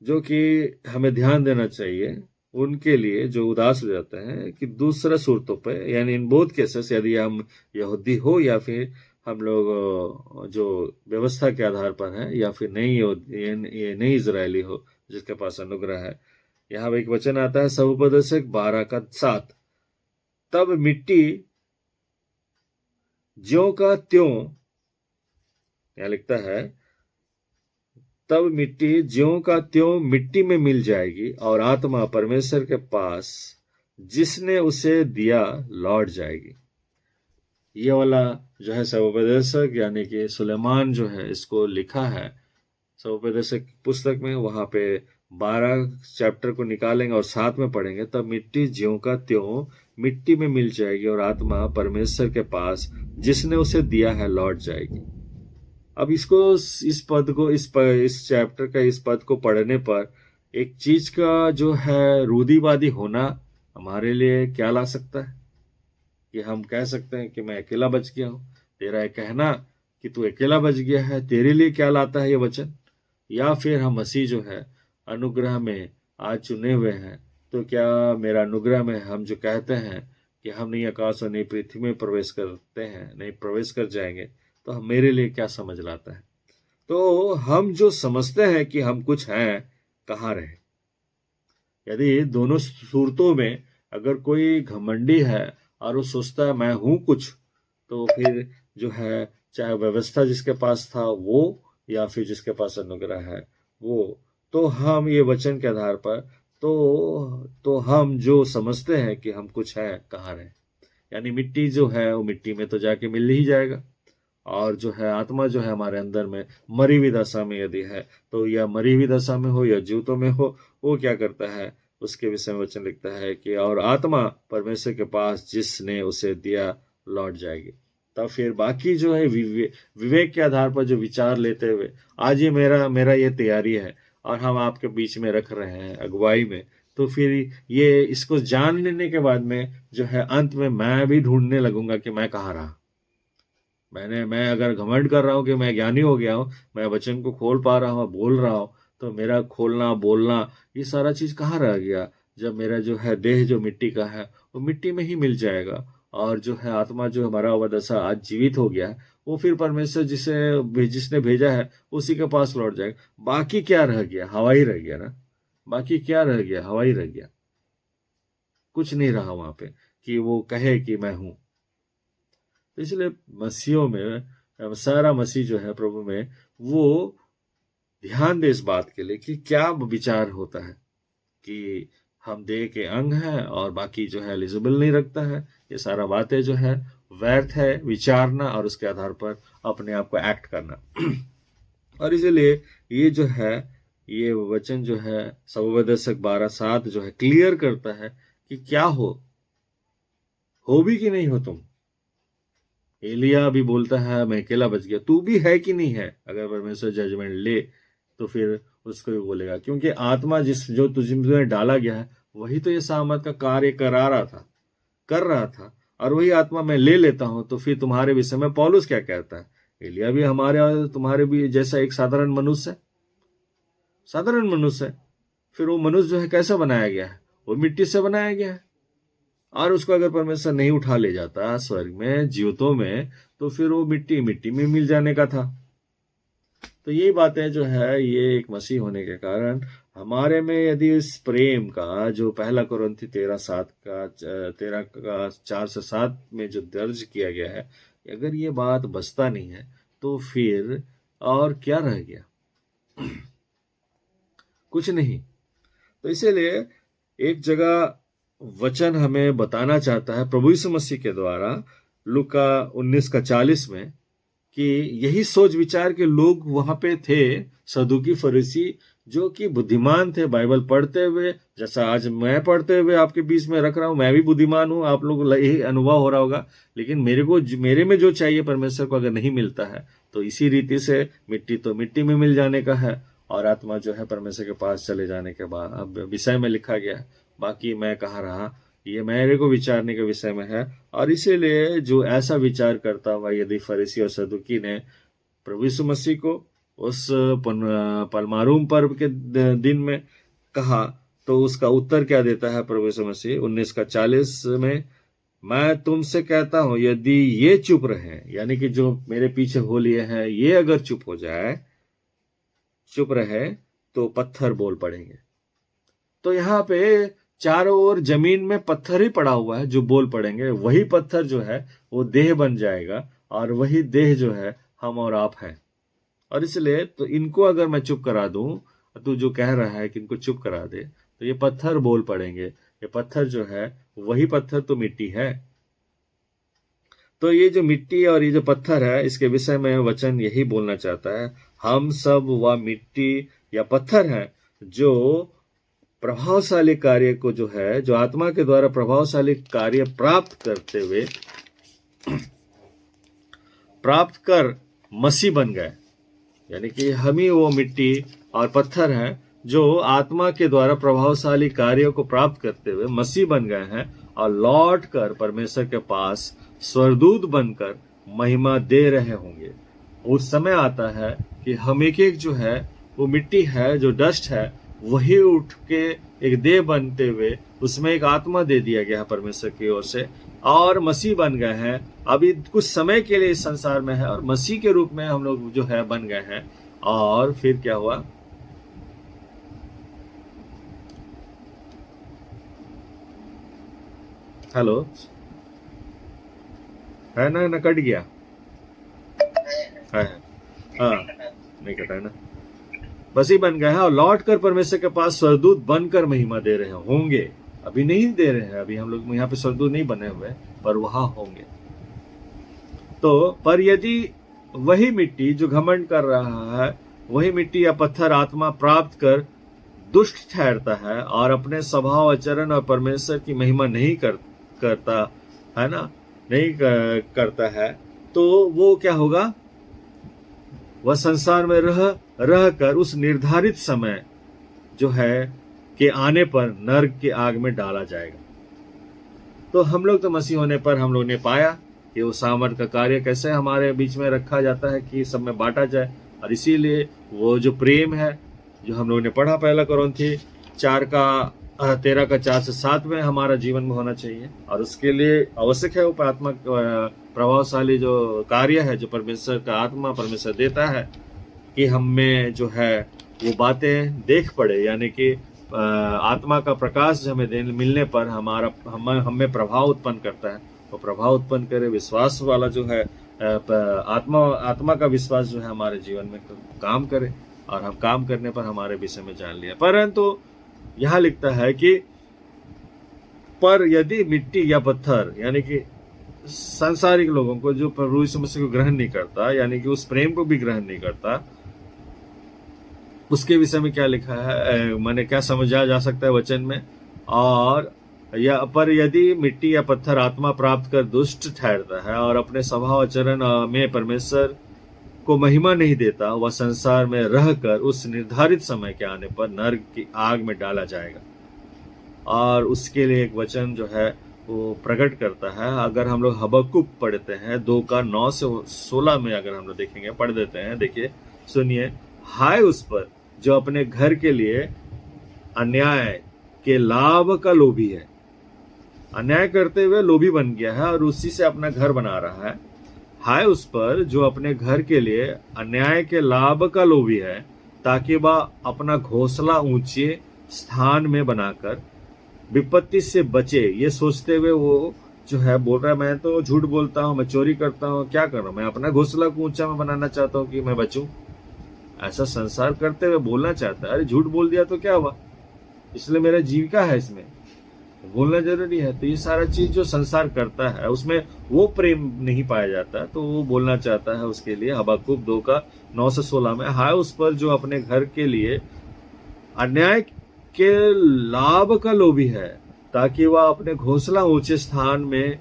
जो कि हमें ध्यान देना चाहिए उनके लिए जो उदास हो जाते हैं कि दूसरा सूरतों पे, यानी इन बोथ केसेस, यदि हम यहूदी हो या फिर हम लोग जो व्यवस्था के आधार पर हैं या फिर नहीं इजरायली हो जिसके पास अनुग्रह है। यहाँ एक वचन आता है सवोपदेशक 12:7, तब मिट्टी ज्यों का त्यों, यहां लिखता है तब मिट्टी ज्यों का त्यों मिट्टी में मिल जाएगी और आत्मा परमेश्वर के पास जिसने उसे दिया लौट जाएगी। ये वाला जो है सर्वोपदेशक यानी कि सुलेमान जो है इसको लिखा है सर्वोपदेशक पुस्तक में, वहां पे 12 चैप्टर को निकालेंगे और साथ में पढ़ेंगे। तब मिट्टी ज्यों का त्यों मिट्टी में मिल जाएगी और आत्मा परमेश्वर के पास जिसने उसे दिया है लौट जाएगी। अब इसको इस पद को इस चैप्टर का इस पद को पढ़ने पर एक चीज का जो है रूढ़िवादी होना हमारे लिए क्या ला सकता है कि हम कह सकते हैं कि मैं अकेला बच गया हूं। तेरा ये कहना कि तू अकेला बच गया है तेरे लिए क्या लाता है ये वचन? या फिर हम मसीह जो है अनुग्रह में आज चुने हुए हैं, तो क्या मेरा अनुग्रह में हम जो कहते हैं कि हम नहीं आकाश और नहीं पृथ्वी में प्रवेश करते हैं, नहीं प्रवेश कर जाएंगे, तो हम मेरे लिए क्या समझ लाता है? तो हम जो समझते हैं कि हम कुछ हैं, कहाँ रहे? यदि दोनों सूरतों में अगर कोई घमंडी है और वो सोचता है मैं हूं कुछ, तो फिर जो है चाहे व्यवस्था जिसके पास था वो या फिर जिसके पास अनुग्रह है वो, तो हम ये वचन के आधार पर तो हम जो समझते हैं कि हम कुछ है, कहाँ रहे? यानी मिट्टी जो है वो मिट्टी में तो जाके मिल ही जाएगा, और जो है आत्मा जो है हमारे अंदर में मरी हुई दशा में यदि है, तो या मरी हुई दशा में हो या जीवितों में हो, वो क्या करता है उसके विषय में वचन लिखता है कि और आत्मा परमेश्वर के पास जिसने उसे दिया लौट जाएगी। तब फिर बाकी जो है विवेक के आधार पर जो विचार लेते हुए आज ये मेरा ये तैयारी है और हम आपके बीच में रख रहे हैं अगुवाई में, तो फिर ये इसको जान लेने के बाद में जो है अंत में मैं भी ढूंढने लगूंगा कि मैं कहाँ रहा। मैं अगर घमंड कर रहा हूं कि मैं ज्ञानी हो गया हूं, मैं वचन को खोल पा रहा हूं, बोल रहा हूं, तो मेरा खोलना बोलना ये सारा चीज कहाँ रह गया जब मेरा जो है देह जो मिट्टी का है वो मिट्टी में ही मिल जाएगा, और जो है आत्मा जो हमारा हुआ दशा आज जीवित हो गया है वो फिर परमेश्वर जिसने भेजा है उसी के पास लौट जाएगा। बाकी क्या रह गया? हवा ही रह गया ना। बाकी क्या रह गया? हवा ही रह गया, कुछ नहीं रहा वहां पे कि वो कहे कि मैं हूं। तो इसलिए मसीहों में सारा मसीह जो है प्रभु में वो ध्यान दे इस बात के लिए कि क्या विचार होता है कि हम देह के अंग हैं और बाकी जो है एलिजिबल नहीं रखता है। ये सारा बातें जो है व्यर्थ है विचारना और उसके आधार पर अपने आप को एक्ट करना। और इसीलिए ये जो है ये वचन जो है सर्वोपदेशक 12:7 जो है क्लियर करता है कि क्या हो भी कि नहीं हो तुम। एलिया भी बोलता है मैं अकेला बच गया, तू भी है कि नहीं है? अगर परमेश्वर जजमेंट ले तो फिर उसको भी बोलेगा, क्योंकि आत्मा जो तुझमें डाला गया है वही तो ये सामर्थ का कार्य कर रहा था, और वही आत्मा मैं ले लेता हूं। तो फिर तुम्हारे विषय में पौलुस क्या कहता है? एलिया भी हमारे और तुम्हारे भी जैसा एक साधारण मनुष्य है। फिर वो मनुष्य जो है कैसा बनाया गया है? वो मिट्टी से बनाया गया है, और उसको अगर परमेश्वर नहीं उठा ले जाता स्वर्ग में जीवतों में, तो फिर वो मिट्टी में मिल जाने का था। तो ये बातें जो है ये एक मसीह होने के कारण हमारे में यदि इस प्रेम का जो पहला कुरिन्थी 13:4-7 में जो दर्ज किया गया है, अगर ये बात बसता नहीं है तो फिर और क्या रह गया? कुछ नहीं। तो इसीलिए एक जगह वचन हमें बताना चाहता है प्रभु यीशु मसीह के द्वारा लूका 19:40 में कि यही सोच विचार के लोग वहां पे थे, सदूकी फरीसी, जो कि बुद्धिमान थे बाइबल पढ़ते हुए, जैसा आज मैं पढ़ते हुए आपके बीच में रख रहा हूं। मैं भी बुद्धिमान हूं, आप लोग यही अनुभव हो रहा होगा, लेकिन मेरे में जो चाहिए परमेश्वर को अगर नहीं मिलता है तो इसी रीति से मिट्टी तो मिट्टी में मिल जाने का है, और आत्मा जो है परमेश्वर के पास चले जाने के बाद अब विषय में लिखा गया है। बाकी मैं कहाँ रहा, ये मेरे को विचारने के विषय में है। और इसीलिए जो ऐसा विचार करता हुआ यदि फरीसी और सदुकी ने प्रभु यीशु मसीह को उस पलमारूम पर्व के दिन में कहा, तो उसका उत्तर क्या देता है प्रभु यीशु मसीह 19:40 में? मैं तुमसे कहता हूं यदि ये चुप रहे, यानी कि जो मेरे पीछे हो लिए हैं ये अगर चुप रहे तो पत्थर बोल पड़ेंगे। तो यहाँ पे चारों ओर जमीन में पत्थर ही पड़ा हुआ है जो बोल पड़ेंगे। वही पत्थर जो है वो देह बन जाएगा और वही देह जो है हम और आप हैं। और इसलिए तो इनको अगर मैं चुप करा दूं, तू जो कह रहा है कि इनको चुप करा दे, तो ये पत्थर बोल पड़ेंगे। ये पत्थर जो है वही पत्थर तो मिट्टी है। तो ये जो मिट्टी और ये जो पत्थर है, इसके विषय में वचन यही बोलना चाहता है, हम सब वह मिट्टी या पत्थर हैं जो प्रभावशाली कार्य को जो है, जो आत्मा के द्वारा प्रभावशाली कार्य प्राप्त कर मसीह बन गए। यानी कि हम ही वो मिट्टी और पत्थर हैं जो आत्मा के द्वारा प्रभावशाली कार्यों को प्राप्त करते हुए मसीह बन गए हैं और लौट कर परमेश्वर के पास स्वर्गदूत बनकर महिमा दे रहे होंगे। उस समय आता है कि हम एक एक जो है वो मिट्टी है, जो डस्ट है, वही उठ के एक देह बनते हुए उसमें एक आत्मा दे दिया गया है परमेश्वर की ओर से, और मसीह बन गए हैं। अभी कुछ समय के लिए इस संसार में है और मसीह के रूप में हम लोग जो है बन गए हैं। और फिर क्या हुआ? हेलो, है ना कट गया है? हाँ, नहीं कटा है ना। मसीह बन गए हैं और लौट कर परमेश्वर के पास स्वर्गदूत बनकर महिमा दे रहे होंगे। अभी नहीं दे रहे हैं, अभी हम लोग यहाँ पे स्वर्गदूत नहीं बने हुए, पर वहां होंगे। तो पर यदि वही मिट्टी जो घमंड कर रहा है, वही मिट्टी या पत्थर आत्मा प्राप्त कर दुष्ट ठहरता है और अपने स्वभाव आचरण और परमेश्वर की महिमा नहीं करता है ना, नहीं करता है, तो वो क्या होगा? वह संसार में रह कर उस निर्धारित समय जो है के आने पर नरक की आग में डाला जाएगा। तो हम लोग तो मसीह होने पर हम लोग ने पाया कि वो सामर्थ का कार्य कैसे हमारे बीच में रखा जाता है कि सब में बांटा जाए। और इसीलिए वो जो प्रेम है जो हम लोग ने पढ़ा पहला कोरिन्थी 4:13-4-7 में हमारा जीवन में होना चाहिए। और उसके लिए आवश्यक है वो आत्मा प्रभावशाली जो कार्य है जो परमेश्वर का आत्मा परमेश्वर देता है कि हम में जो है वो बातें देख पड़े, यानी कि आत्मा का प्रकाश हमें मिलने पर हम में प्रभाव उत्पन्न करता है। वो प्रभाव उत्पन्न करे, विश्वास वाला जो है आत्मा का विश्वास जो है हमारे जीवन में काम करे, और हम काम करने पर हमारे विषय में जान लिया। परंतु यहाँ लिखता है कि पर यदि मिट्टी या पत्थर, यानी कि सांसारिक लोगों को जो प्रभु यीशु मसीह को ग्रहण नहीं करता, यानी कि उस प्रेम को भी ग्रहण नहीं करता, उसके विषय में क्या लिखा है, मैंने क्या समझा जा सकता है वचन में? और पर यदि मिट्टी या पत्थर आत्मा प्राप्त कर दुष्ट ठहरता है और अपने स्वभाव आचरण में परमेश्वर को महिमा नहीं देता, वह संसार में रहकर उस निर्धारित समय के आने पर नरक की आग में डाला जाएगा। और उसके लिए एक वचन जो है वो प्रकट करता है। अगर हम लोग हबक्कुक पढ़ते हैं 2:9-16 में अगर हम लोग देखेंगे, पढ़ देते हैं, देखिए सुनिए। हाय उस पर जो अपने घर के लिए अन्याय के लाभ का लोभी है, अन्याय करते हुए लोभी बन गया है और उसी से अपना घर बना रहा है। हाय उस पर जो अपने घर के लिए अन्याय के लाभ का लोभी है, ताकि वह अपना घोंसला ऊंचे स्थान में बनाकर विपत्ति से बचे। ये सोचते हुए वो जो है बोल रहा है, मैं तो झूठ बोलता हूँ, मैं चोरी करता हूँ, क्या कर रहा हूँ, मैं अपना घोंसला को ऊंचा में बनाना चाहता हूँ कि मैं बचूं। ऐसा संसार करते हुए बोलना चाहता है। अरे झूठ बोल दिया तो क्या हुआ, इसलिए मेरा जीविका है, इसमें बोलना जरूरी है। तो ये सारा चीज जो संसार करता है उसमें वो प्रेम नहीं पाया जाता, तो वो बोलना चाहता है उसके लिए। हबक्कुक 2:9-16 में हाय उस पर जो अपने घर के लिए अन्याय के लाभ का लोभी है, ताकि वह अपने घोंसला ऊंचे स्थान में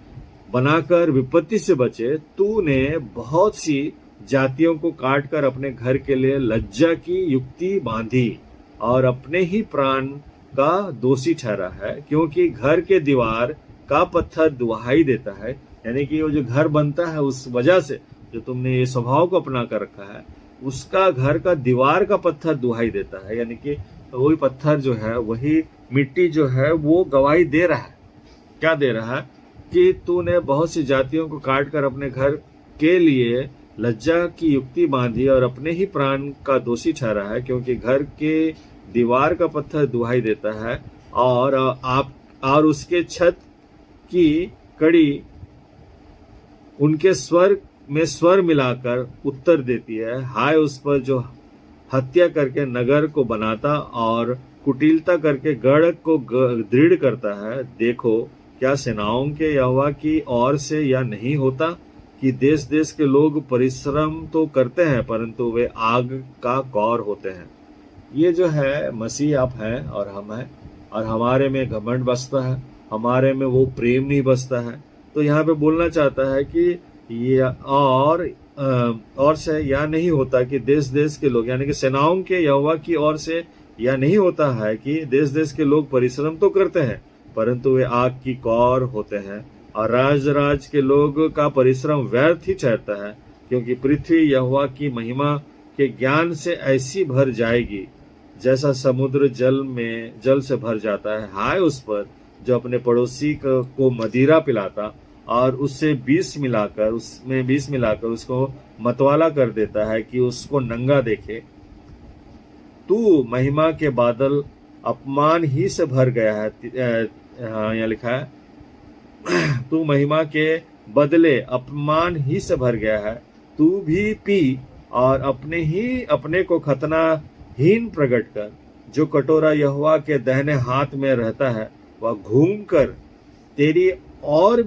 बनाकर विपत्ति से बचे। तूने बहुत सी जातियों को काटकर अपने घर के लिए लज्जा की युक्ति बांधी और अपने ही प्राण का दोषी ठहरा है, क्योंकि घर के दीवार का पत्थर दुहाई देता है। यानी कि वो जो घर बनता है उस वजह से जो तुमने ये स्वभाव को अपना कर रखा है, उसका घर का दीवार का पत्थर दुहाई देता है। यानी कि वही पत्थर जो है, वही मिट्टी जो है वो गवाही दे रहा है। क्या दे रहा है? कि तूने बहुत सी जातियों को काट कर अपने घर के लिए लज्जा की युक्ति बांधी और अपने ही प्राण का दोषी ठहरा है, क्योंकि घर के दीवार का पत्थर दुहाई देता है और उसके छत की कड़ी उनके स्वर्ग में स्वर मिलाकर उत्तर देती है, हाय उस पर जो हत्या करके नगर को बनाता और कुटिलता करके गढ़ को दृढ़ करता है। देखो, क्या सेनाओं के यहोवा की ओर से या नहीं होता कि देश देश के लोग परिश्रम तो करते हैं परंतु वे आग का कौर होते हैं। ये जो है मसीह आप हैं और हम हैं, और हमारे में घमंड बसता है, हमारे में वो प्रेम नहीं बसता है। तो यहाँ पे बोलना चाहता है कि ये और से या नहीं होता कि देश देश के लोग, यानी कि सेनाओं के यहोवा की ओर से या नहीं होता है कि देश देश के लोग परिश्रम तो करते हैं परंतु वे आग की कौर होते हैं, और राज राज के लोग का परिश्रम व्यर्थ ही ठहरता है, क्योंकि पृथ्वी यहोवा की महिमा के ज्ञान से ऐसी भर जाएगी जैसा समुद्र जल से भर जाता है। हाय उस पर जो अपने पड़ोसी को मदिरा पिलाता और उसमें विष मिलाकर उसको मतवाला कर देता है कि उसको नंगा देखे। तू महिमा के बादल अपमान ही से भर गया है। यहाँ लिखा है, तू महिमा के बदले अपमान ही से भर गया है। तू भी पी और अपने को खतनाहीन प्रकट कर। जो कटोरा यहोवा के दाहिने हाथ में रहता है वह घूमकर तेरी और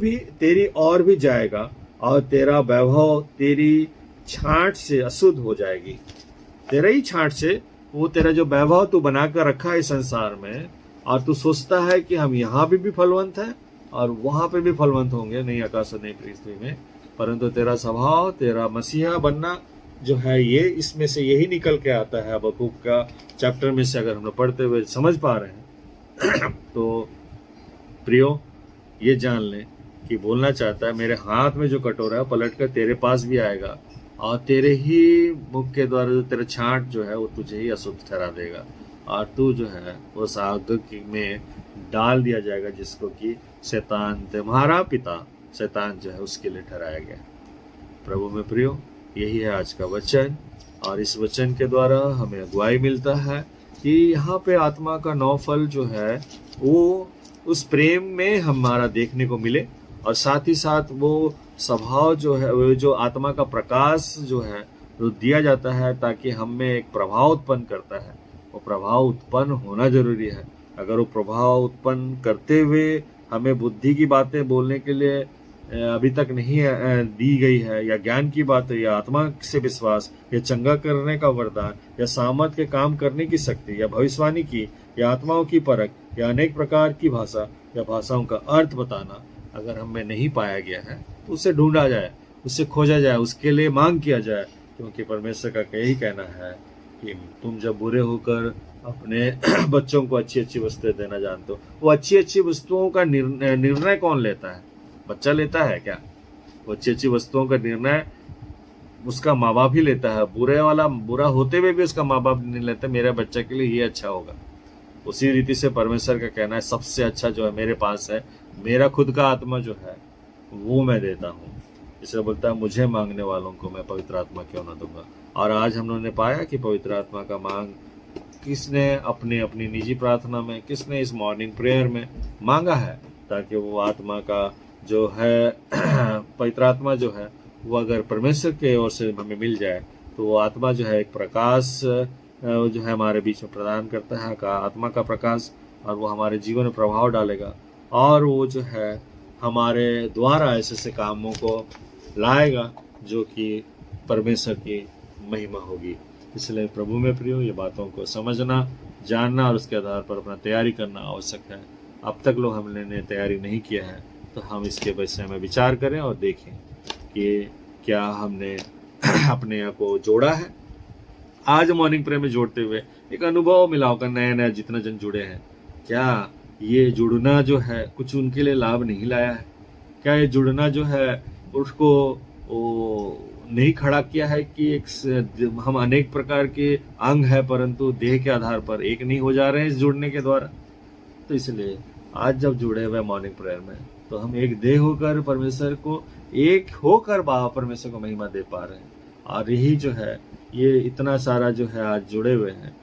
भी जाएगा, और तेरा वैभव तेरी छांट से अशुद्ध हो जाएगी। तेरा ही छांट से वो तेरा जो वैभव तू बनाकर रखा है संसार में, और तू सोचता है कि हम यहाँ भी फलवंत हैं और वहां पे भी फलवंत होंगे, नहीं आकाश और नहीं पृथ्वी में, परंतु तेरा स्वभाव, तेरा मसीहा बनना जो है ये इसमें से यही निकल के आता है। हबक्कूक का चैप्टर में से अगर हम लोग पढ़ते हुए समझ पा रहे हैं तो प्रियो ये जान लें कि बोलना चाहता है, मेरे हाथ में जो कटोरा है पलट कर तेरे पास भी आएगा, और तेरे ही मुख के द्वारा जो तेरा छांट जो है वो तुझे ही अशुद्ध ठहरा देगा, और तू जो है उस आग में डाल दिया जाएगा जिसको कि शैतान, तुम्हारा पिता शैतान जो है उसके लिए ठहराया गया। प्रभु में प्रियो, यही है आज का वचन, और इस वचन के द्वारा हमें अगुवाई मिलता है कि यहाँ पे आत्मा का 9 फल जो है वो उस प्रेम में हमारा देखने को मिले, और साथ ही साथ वो स्वभाव जो है, वो जो आत्मा का प्रकाश जो है वो दिया जाता है ताकि हम में एक प्रभाव उत्पन्न करता है। वो प्रभाव उत्पन्न होना जरूरी है। अगर वो प्रभाव उत्पन्न करते हुए हमें बुद्धि की बातें बोलने के लिए अभी तक नहीं दी गई है, या ज्ञान की बातें, या आत्मा से विश्वास, या चंगा करने का वरदान, या सामर्थ के काम करने की शक्ति, या भविष्यवाणी की, या आत्माओं की परख, या अनेक प्रकार की भाषा या भाषाओं का अर्थ बताना अगर हमें नहीं पाया गया है तो उसे ढूंढा जाए, उससे खोजा जाए, उसके लिए मांग किया जाए, क्योंकि परमेश्वर का यही कहना है कि तुम जब बुरे होकर अपने बच्चों को अच्छी अच्छी वस्तुएं देना जानते हो, वो अच्छी अच्छी वस्तुओं का निर्णय कौन लेता है? बच्चा लेता है क्या? वो अच्छी अच्छी वस्तुओं का निर्णय उसका माँ बाप ही लेता है। बुरा होते हुए भी उसका माँ बाप नहीं लेता, मेरे बच्चे के लिए ये अच्छा होगा। उसी रीति से परमेश्वर का कहना है सबसे अच्छा जो है मेरे पास है, मेरा खुद का आत्मा जो है वो मैं देता हूँ। इसलिए बोलता है मुझे मांगने वालों को मैं पवित्र आत्मा क्यों ना दूंगा। और आज हम लोगों ने पाया कि पवित्र आत्मा का मांग किसने अपनी निजी प्रार्थना में, किसने इस मॉर्निंग प्रेयर में मांगा है, ताकि वो आत्मा का जो है पवित्र आत्मा जो है वो अगर परमेश्वर के ओर से हमें मिल जाए तो वो आत्मा जो है एक प्रकाश जो है हमारे बीच में प्रदान करता है, का आत्मा का प्रकाश, और वो हमारे जीवन में प्रभाव डालेगा, और वो जो है हमारे द्वारा ऐसे कामों को लाएगा जो कि परमेश्वर की महिमा होगी। इसलिए प्रभु में प्रियो, ये बातों को समझना, जानना और उसके आधार पर अपना तैयारी करना आवश्यक है। अब तक लोग हमने तैयारी नहीं किया है तो हम इसके विषय में विचार करें और देखें कि क्या हमने अपने आप को जोड़ा है। आज मॉर्निंग प्रेयर में जोड़ते हुए एक अनुभव मिला होगा, नया जितना जन जुड़े हैं, क्या ये जुड़ना जो है कुछ उनके लिए लाभ नहीं लाया है? क्या ये जुड़ना जो है उसको नहीं खड़ा किया है कि एक हम अनेक प्रकार के अंग है परंतु देह के आधार पर एक नहीं हो जा रहे हैं इस जुड़ने के द्वारा? तो इसलिए आज जब जुड़े हुए मॉर्निंग प्रेयर में तो हम एक देह होकर परमेश्वर को, एक होकर परमेश्वर को महिमा दे पा रहे हैं। और यही जो है ये इतना सारा जो है आज जुड़े हुए हैं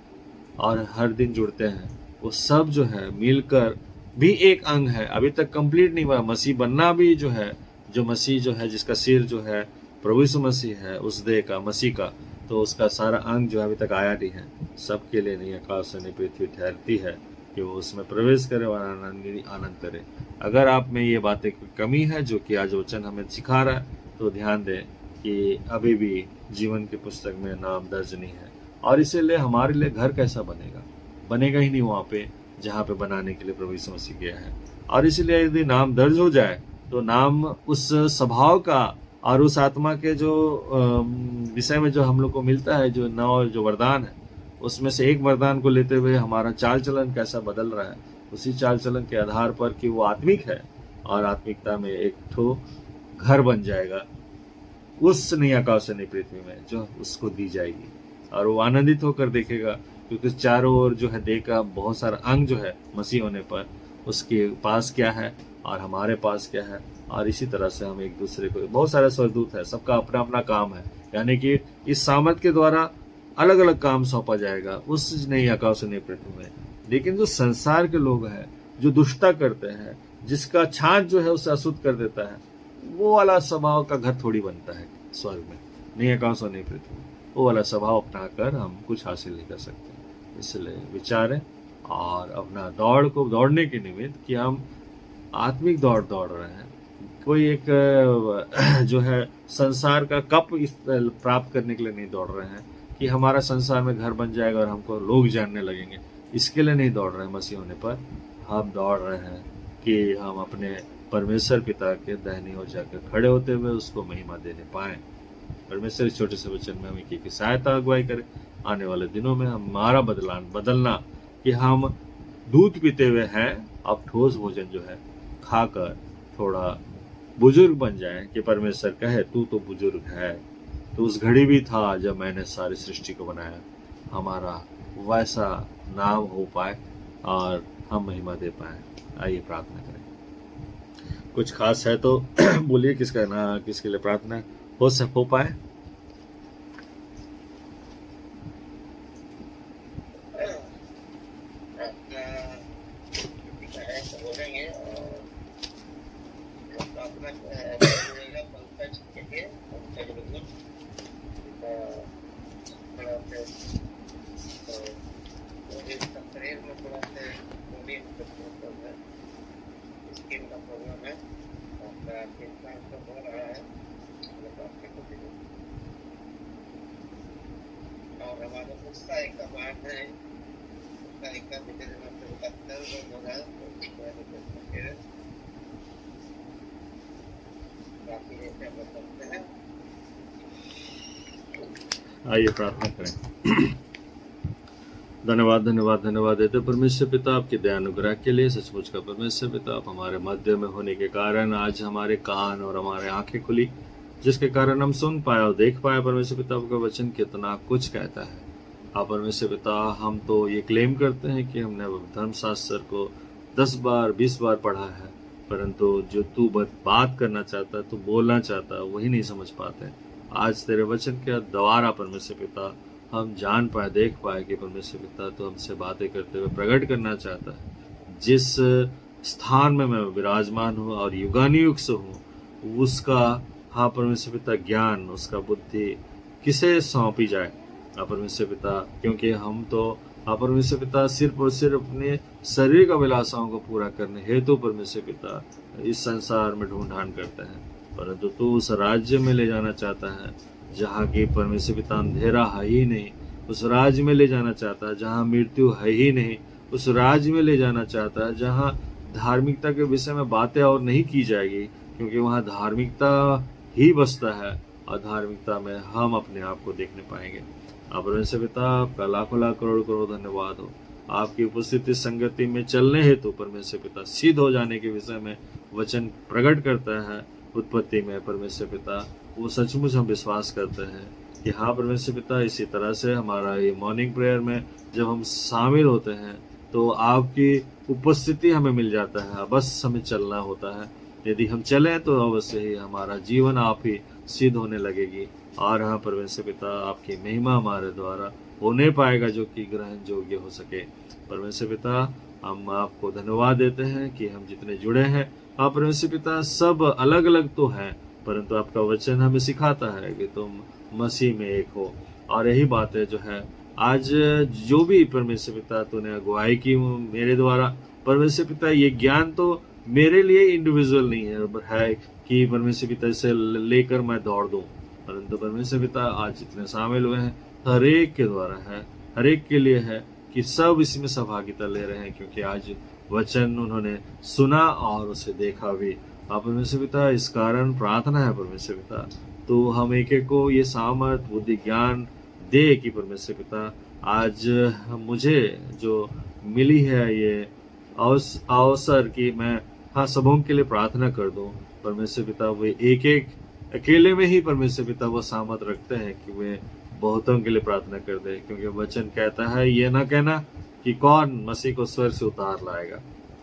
और हर दिन जुड़ते हैं, वो सब जो है मिलकर भी एक अंग है। अभी तक कंप्लीट नहीं हुआ। मसीह बनना भी जो है, जो मसीह जो है जिसका सिर जो है प्रभु यीशु मसीह है उस देह का, मसीह का, तो उसका सारा अंग जो अभी तक आया नहीं है, सबके लिए नहीं आकाश और पृथ्वी ठहरती है कि वो उसमें प्रवेश करे और आनंद करे। अगर आप में ये बातें की कमी है जो कि आज वचन हमें सिखा रहा है, तो ध्यान दें कि अभी भी जीवन की पुस्तक में नाम दर्ज नहीं है, और इसीलिए हमारे लिए घर कैसा बनेगा, बनेगा ही नहीं वहाँ पे जहाँ पे बनाने के लिए प्रभु यीशु मसीह गया है। और इसीलिए यदि नाम दर्ज हो जाए तो नाम उस स्वभाव का और उस आत्मा के जो विषय में जो हम लोग को मिलता है, जो वरदान है, उसमें से एक वरदान को लेते हुए हमारा चाल चलन कैसा बदल रहा है, उसी चाल चलन के आधार पर कि वो आत्मिक है और आत्मिकता में एक ठो घर बन जाएगा उस नई आकाश और नई पृथ्वी में जो उसको दी जाएगी, और वो आनंदित होकर देखेगा, क्योंकि चारों ओर जो है देह का बहुत सारा अंग जो है मसीह होने पर उसके पास क्या है और हमारे पास क्या है, और इसी तरह से हम एक दूसरे को, बहुत सारे स्वर्गदूत है, सबका अपना अपना काम है, यानी कि इस सामर्थ के द्वारा अलग अलग काम सौंपा जाएगा उस नई आकाश और नई पृथ्वी में। लेकिन जो संसार के लोग हैं, जो दुष्टता करते हैं, जिसका छाछ जो है उसे अशुद्ध कर देता है, वो वाला स्वभाव का घर थोड़ी बनता है स्वर्ग में, नई आकाश और नई पृथ्वी। वो वाला स्वभाव अपना कर हम कुछ हासिल नहीं कर सकते। इसलिए विचारें और अपना दौड़ को दौड़ने के निमित्त कि हम आत्मिक दौड़ रहे हैं, कोई एक जो है संसार का कप प्राप्त करने के लिए नहीं दौड़ रहे हैं कि हमारा संसार में घर बन जाएगा और हमको लोग जानने लगेंगे, इसके लिए नहीं दौड़ रहे हैं। मसीह होने पर हम दौड़ रहे हैं कि हम अपने परमेश्वर पिता के दाहिनी ओर जाकर खड़े होते हुए उसको महिमा देने पाएं। परमेश्वर इस छोटे से वचन में हमें की सहायता अगुवाई करे। आने वाले दिनों में हमारा बदलना कि हम दूध पीते हुए हैं, अब ठोस भोजन जो है खाकर थोड़ा बुजुर्ग बन जाए कि परमेश्वर कहे तू तो बुजुर्ग है, तो उस घड़ी भी था जब मैंने सारी सृष्टि को बनाया। हमारा वैसा नाम हो पाए और हम महिमा दे पाए। आइए प्रार्थना करें। कुछ खास है तो बोलिए, किसके लिए प्रार्थना हो पाए। आइए प्रार्थना करें। धन्यवाद देते परमेश्वर पिता आपके दया अनुग्रह के लिए। सचमुच का परमेश्वर पिता आप हमारे मध्य में होने के कारण आज हमारे कान और हमारे आंखें खुली, जिसके कारण हम सुन पाए और देख पाए परमेश्वर पिता आपका वचन कितना कुछ कहता है। आप परमेश्वर पिता हम तो ये क्लेम करते हैं कि हमने धर्मशास्त्र को 10 बार 20 बार पढ़ा है, परंतु जो तू बात करना चाहता है, तू बोलना चाहता है, वही नहीं समझ पाते। आज तेरे वचन के द्वारा परमेश्वर पिता हम जान पाए, देख पाए कि परमेश्वर पिता तो हमसे बातें करते हुए प्रकट करना चाहता है। जिस स्थान में मैं विराजमान हूँ और युगानुयुग से हूँ, उसका हाँ परमेश्वर पिता ज्ञान, उसका बुद्धि किसे सौंपी जाए परमेश्वर पिता, क्योंकि हम तो परमेश्वर पिता सिर्फ और सिर्फ अपने शरीर का अभिलाषाओं को पूरा करने हेतु परमेश्वर पिता इस संसार में ढूंढान करते हैं, परंतु तू उस राज्य में ले जाना चाहता है जहाँ की परमेश्वर पिता अंधेरा है ही नहीं, उस राज्य में ले जाना चाहता है जहाँ मृत्यु है ही नहीं, उस राज्य में ले जाना चाहता है जहाँ धार्मिकता के विषय में बातें और नहीं की जाएगी, क्योंकि वहाँ धार्मिकता ही बसता है और धार्मिकता में हम अपने आप को देखने पाएंगे। आप परमेश्वर पिता आपका लाखों लाख करोड़ धन्यवाद हो। आपकी उपस्थिति संगति में चलने हेतु परमेश्वर पिता सिद्ध हो जाने के विषय में वचन प्रकट करता है उत्पत्ति में परमेश्वर पिता, वो सचमुच हम विश्वास करते हैं कि हाँ परमेश्वर पिता, इसी तरह से हमारा ये मॉर्निंग प्रेयर में जब हम शामिल होते हैं तो आपकी उपस्थिति हमें मिल जाता है, बस हमें चलना होता है। यदि हम चलें तो अवश्य ही हमारा जीवन आप ही सिद्ध होने लगेगी और हाँ परमेश्वर पिता आपकी महिमा हमारे द्वारा होने पाएगा जो कि ग्रहण योग्य हो सके। परमेश्वर पिता हम आपको धन्यवाद देते हैं कि हम जितने जुड़े हैं परमेश्वर पिता सब अलग अलग तो हैं, परंतु आपका वचन हमें सिखाता है कि तुम मसीह में एक हो। और यही बात है जो है आज जो भी परमेश्वर पिता तूने अगुवाई की मेरे द्वारा, परमेश्वर पिता ये ज्ञान तो मेरे लिए इंडिविजुअल नहीं है कि परमेश्वर पिता इसे लेकर मैं दौड़ दूं, परंतु परमेश्वर पिता आज जितने शामिल हुए हैं हर एक के द्वारा है, हर एक के लिए है कि सब इसमें सहभागिता ले रहे हैं, क्योंकि आज वचन उन्होंने सुना और उसे देखा भी। आप परमेश्वर पिता इस कारण प्रार्थना है परमेश्वर पिता तो हम एक एक को ये सामर्थ बुद्धि ज्ञान दे कि परमेश्वर पिता आज मुझे जो मिली है ये अवसर कि मैं हाँ सबों के लिए प्रार्थना कर दूं। परमेश्वर पिता वे एक एक अकेले में ही परमेश्वर पिता वो सामर्थ रखते हैं कि वे बहुतों के लिए प्रार्थना कर दे, क्योंकि वचन कहता है ये ना कहना कि कौन मसीह को स्वर्ग से उतार लाएगा,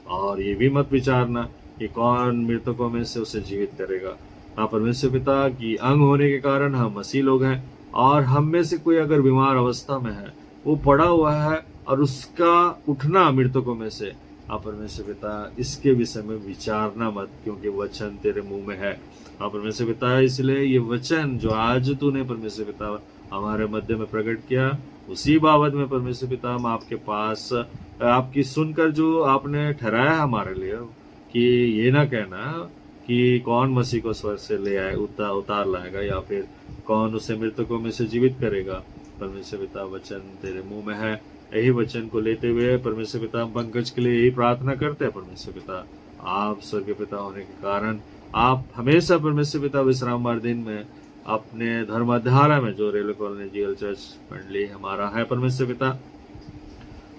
और ये भी मत विचारना कि कौन मृतकों में से उसे जीवित करेगा। हाँ परमेश्वर पिता की अंग होने के कारण हम मसीह लोग हैं, और हम में से कोई अगर बीमार अवस्था में है, वो पड़ा हुआ है और उसका उठना मृतकों में से, आप परमेश्वर पिता इसके विषय में विचारना मत, क्योंकि वचन तेरे मुंह में है। आप परमेश्वर पिता इसलिए ये वचन जो आज तूने परमेश्वर पिता हमारे मध्य में प्रकट किया, उसी बाबत में परमेश्वर पिता हम आपके पास आपकी सुनकर जो आपने ठहराया हमारे लिए कि ये ना कहना कि कौन मसीह को स्वर्ग से ले आए उतार लाएगा, या फिर कौन उसे मृतकों में से जीवित करेगा। परमेश्वर पिता वचन तेरे मुंह में है, यही वचन को लेते हुए परमेश्वर पिता पंकज के लिए यही प्रार्थना करते हैं। परमेश्वर पिता आप स्वर्गीय पिता होने के कारण आप हमेशा परमेश्वर पिता विश्रामवार दिन में अपने धर्मधारा में जो रेलवे कॉलोनी जीएल चर्च मंडली हमारा है परमेश्वर पिता,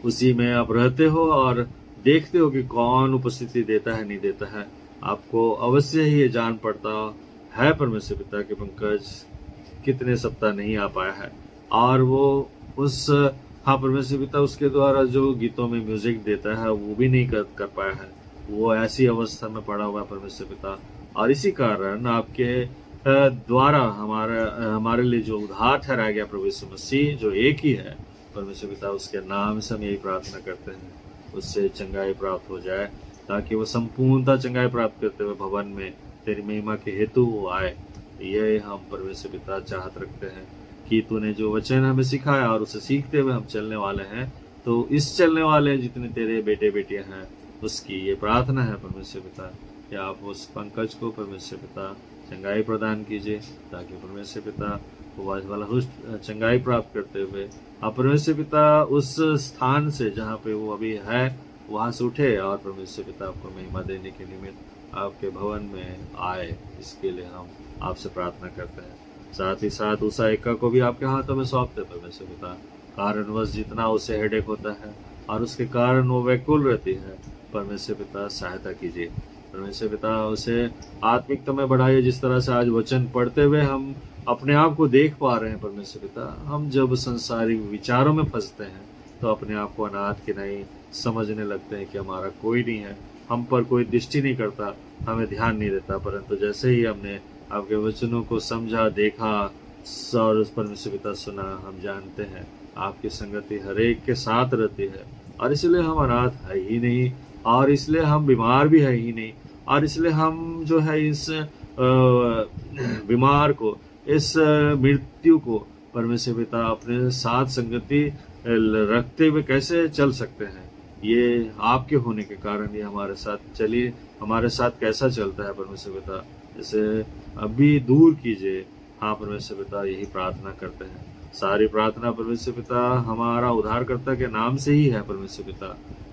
उसी में आप रहते हो और देखते हो कि कौन उपस्थिति देता है नहीं देता है। आपको अवश्य ही ये जान पड़ता है परमेश्वर पिता के पंकज कितने सप्ताह नहीं आ पाया है, और वो उस हाँ परमेश्वर पिता उसके द्वारा जो गीतों में म्यूजिक देता है वो भी नहीं कर पाया है, वो ऐसी अवस्था में पड़ा हुआ है परमेश्वर पिता। और इसी कारण आपके द्वारा हमारे लिए जो उद्धार ठहराया गया प्रभु यीशु मसीह जो एक ही है परमेश्वर पिता, उसके नाम से हम यही प्रार्थना करते हैं उससे चंगाई प्राप्त हो जाए, ताकि वो संपूर्णता चंगाई प्राप्त करते हुए भवन में तेरी महिमा के हेतु वो आए। ये हम परमेश्वर पिता चाहत रखते हैं कि तूने जो वचन हमें सिखाया और उसे सीखते हुए हम चलने वाले हैं, तो इस चलने वाले जितने तेरे बेटे बेटियां हैं उसकी ये प्रार्थना है परमेश्वर पिता कि आप उस पंकज को परमेश्वर पिता चंगाई प्रदान कीजिए, ताकि परमेश्वर पिता वो वाला चंगाई प्राप्त करते हुए आप परमेश्वर पिता उस स्थान से जहाँ पे वो अभी है वहाँ से उठे और परमेश्वर पिता आपको महिमा देने के निमित्त आपके भवन में आए। इसके लिए हम आपसे प्रार्थना करते हैं। साथ ही साथ उषा एका को भी आपके हाथों में सौंपते परमेश्वर पिता, कारणवश जितना उसे हेडेक होता है और उसके कारण वो व्याकुल रहती है, परमेश्वर पिता सहायता कीजिए। परमेश्वर पिता उसे आत्मिकता में बढ़ाइए, जिस तरह से आज वचन पढ़ते हुए हम अपने आप को देख पा रहे हैं परमेश्वर पिता। हम जब संसारिक विचारों में फंसते हैं तो अपने आप को अनाथ की नहीं समझने लगते हैं कि हमारा कोई नहीं है, हम पर कोई दृष्टि नहीं करता, हमें ध्यान नहीं देता। परंतु जैसे ही हमने आपके वचनों को समझा, देखा और परमेश्वर पिता सुना, हम जानते हैं आपकी संगति हर एक के साथ रहती है, और इसलिए हम अनाथ है ही नहीं, और इसलिए हम बीमार भी है ही नहीं, और इसलिए हम जो है इस बीमार को, इस मृत्यु को परमेश्वर पिता अपने साथ संगति रखते हुए कैसे चल सकते हैं। ये आपके होने के कारण ये हमारे साथ चलिए, हमारे साथ कैसा चलता है परमेश्वर पिता, इसे अभी दूर कीजिए। हाँ परमेश्वर पिता यही प्रार्थना करते हैं। सारी प्रार्थना परमेश्वर पिता हमारा उद्धारकर्ता के नाम से ही है परमेश्वर पिता,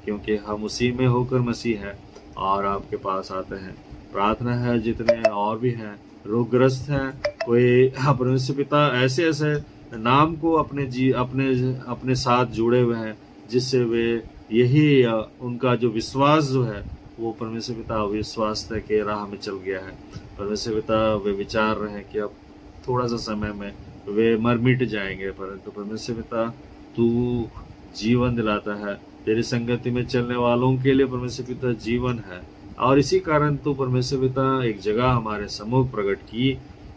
क्योंकि हम उसी में होकर मसीह है और आपके पास आते हैं। प्रार्थना है जितने और भी हैं रोगग्रस्त हैं, कोई परमेश्वर पिता ऐसे ऐसे नाम को अपने साथ जुड़े हुए हैं, जिससे वे यही उनका जो विश्वास जो है वो परमेश्वर पिता विश्वास के राह में चल गया है। परमेश्वर पिता वे विचार रहे हैं कि अब थोड़ा सा समय में वे मर मिट जाएंगे, परंतु परमेश्वर पिता तू जीवन दिलाता है। तेरी संगति में चलने वालों के लिए परमेश्वर पिता जीवन है, और इसी कारण तू परमेश्वर पिता एक जगह हमारे सम्मुख प्रकट की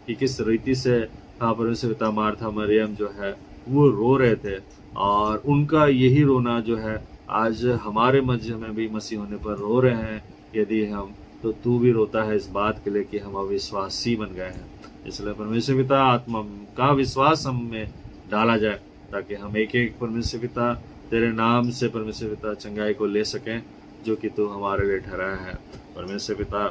कि किस रीति से हाँ परमेश्वर पिता मार्था मरियम जो है वो रो रहे थे, और उनका यही रोना जो है आज हमारे मध्य में भी मसीह होने पर रो रहे हैं। यदि हम तो तू भी रोता है इस बात के लिए कि हम अविश्वासी बन गए हैं। इसलिए परमेश्वर पिता आत्मा का विश्वास हम में डाला जाए, ताकि हम एक एक परमेश्वर पिता तेरे नाम से परमेश्वर पिता चंगाई को ले सकें, जो कि तू हमारे लिए ठहराया है। परमेश्वर पिता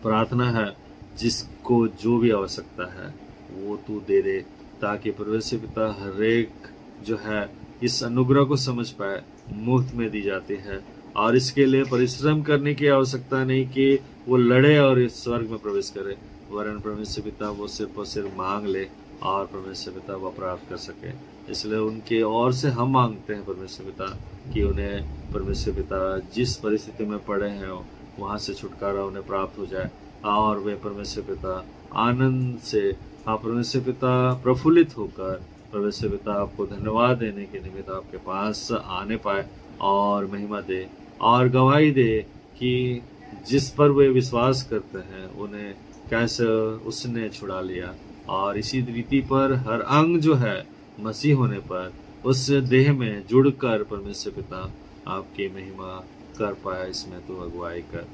प्रार्थना है, जिसको जो भी आवश्यकता है वो तू दे दे, ताकि परमेश्वर पिता हर एक जो है इस अनुग्रह को समझ पाए। मुफ्त में दी जाती है और इसके लिए परिश्रम करने की आवश्यकता नहीं कि वो लड़े और इस स्वर्ग में प्रवेश करे, वरन परमेश्वर पिता वो सिर्फ और सिर्फ मांग ले और परमेश्वर पिता वो प्राप्त कर सके। इसलिए उनके ओर से हम मांगते हैं परमेश्वर पिता कि उन्हें परमेश्वर पिता जिस परिस्थिति में पड़े हैं वहाँ से छुटकारा उन्हें प्राप्त हो जाए और वे परमेश्वर पिता आनंद से परमेश्वर पिता प्रफुल्लित होकर परमेश्वर पिता आपको धन्यवाद देने के निमित्त आपके पास आने पाए और महिमा दे और गवाही दे कि जिस पर वे विश्वास करते हैं उन्हें कैसे उसने छुड़ा लिया। और इसी रीति पर हर अंग जो है मसीह होने पर उस देह में जुड़कर परमेश्वर पिता आपकी महिमा कर पाया। इसमें तो अगुवाई कर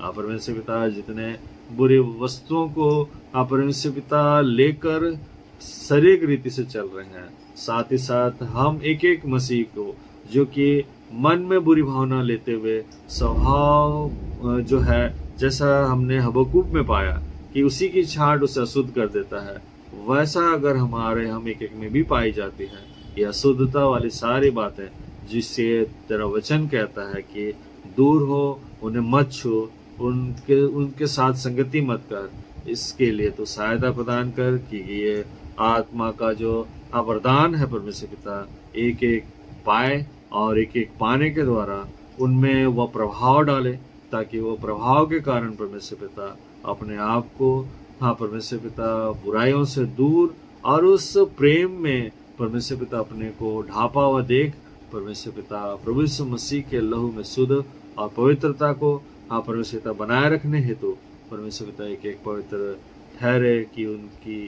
परमेश्वर पिता जितने बुरी वस्तुओं को परमेश्वर पिता लेकर शारीरिक रीति से चल रहे हैं, साथ ही साथ हम एक एक मसीह को जो कि मन में बुरी भावना लेते हुए स्वभाव जो है जैसा हमने हबक्कूक में पाया कि उसी की छांट उसे अशुद्ध कर देता है, वैसा अगर हम एक एक में भी पाई जाती है ये अशुद्धता वाली सारी बातें, जिससे तेरा वचन कहता है कि दूर हो, उन्हें मत छू, उनके साथ संगति मत कर, इसके लिए तो सहायता प्रदान कर कि ये आत्मा का जो वरदान है परमेश्वर पिता एक एक पाए और एक एक पाने के द्वारा उनमें वह प्रभाव डाले, ताकि वो प्रभाव के कारण परमेश्वर पिता अपने आप को परमेश्वर पिता बुराइयों से दूर और उस प्रेम में परमेश्वर पिता अपने को ढापा हुआ देख परमेश्वर पिता प्रभु यीशु मसीह के लहू में शुद्ध और पवित्रता को परमेश्वर पिता बनाए रखने हेतु परमेश्वर पिता एक एक पवित्र ठहरे कि उनकी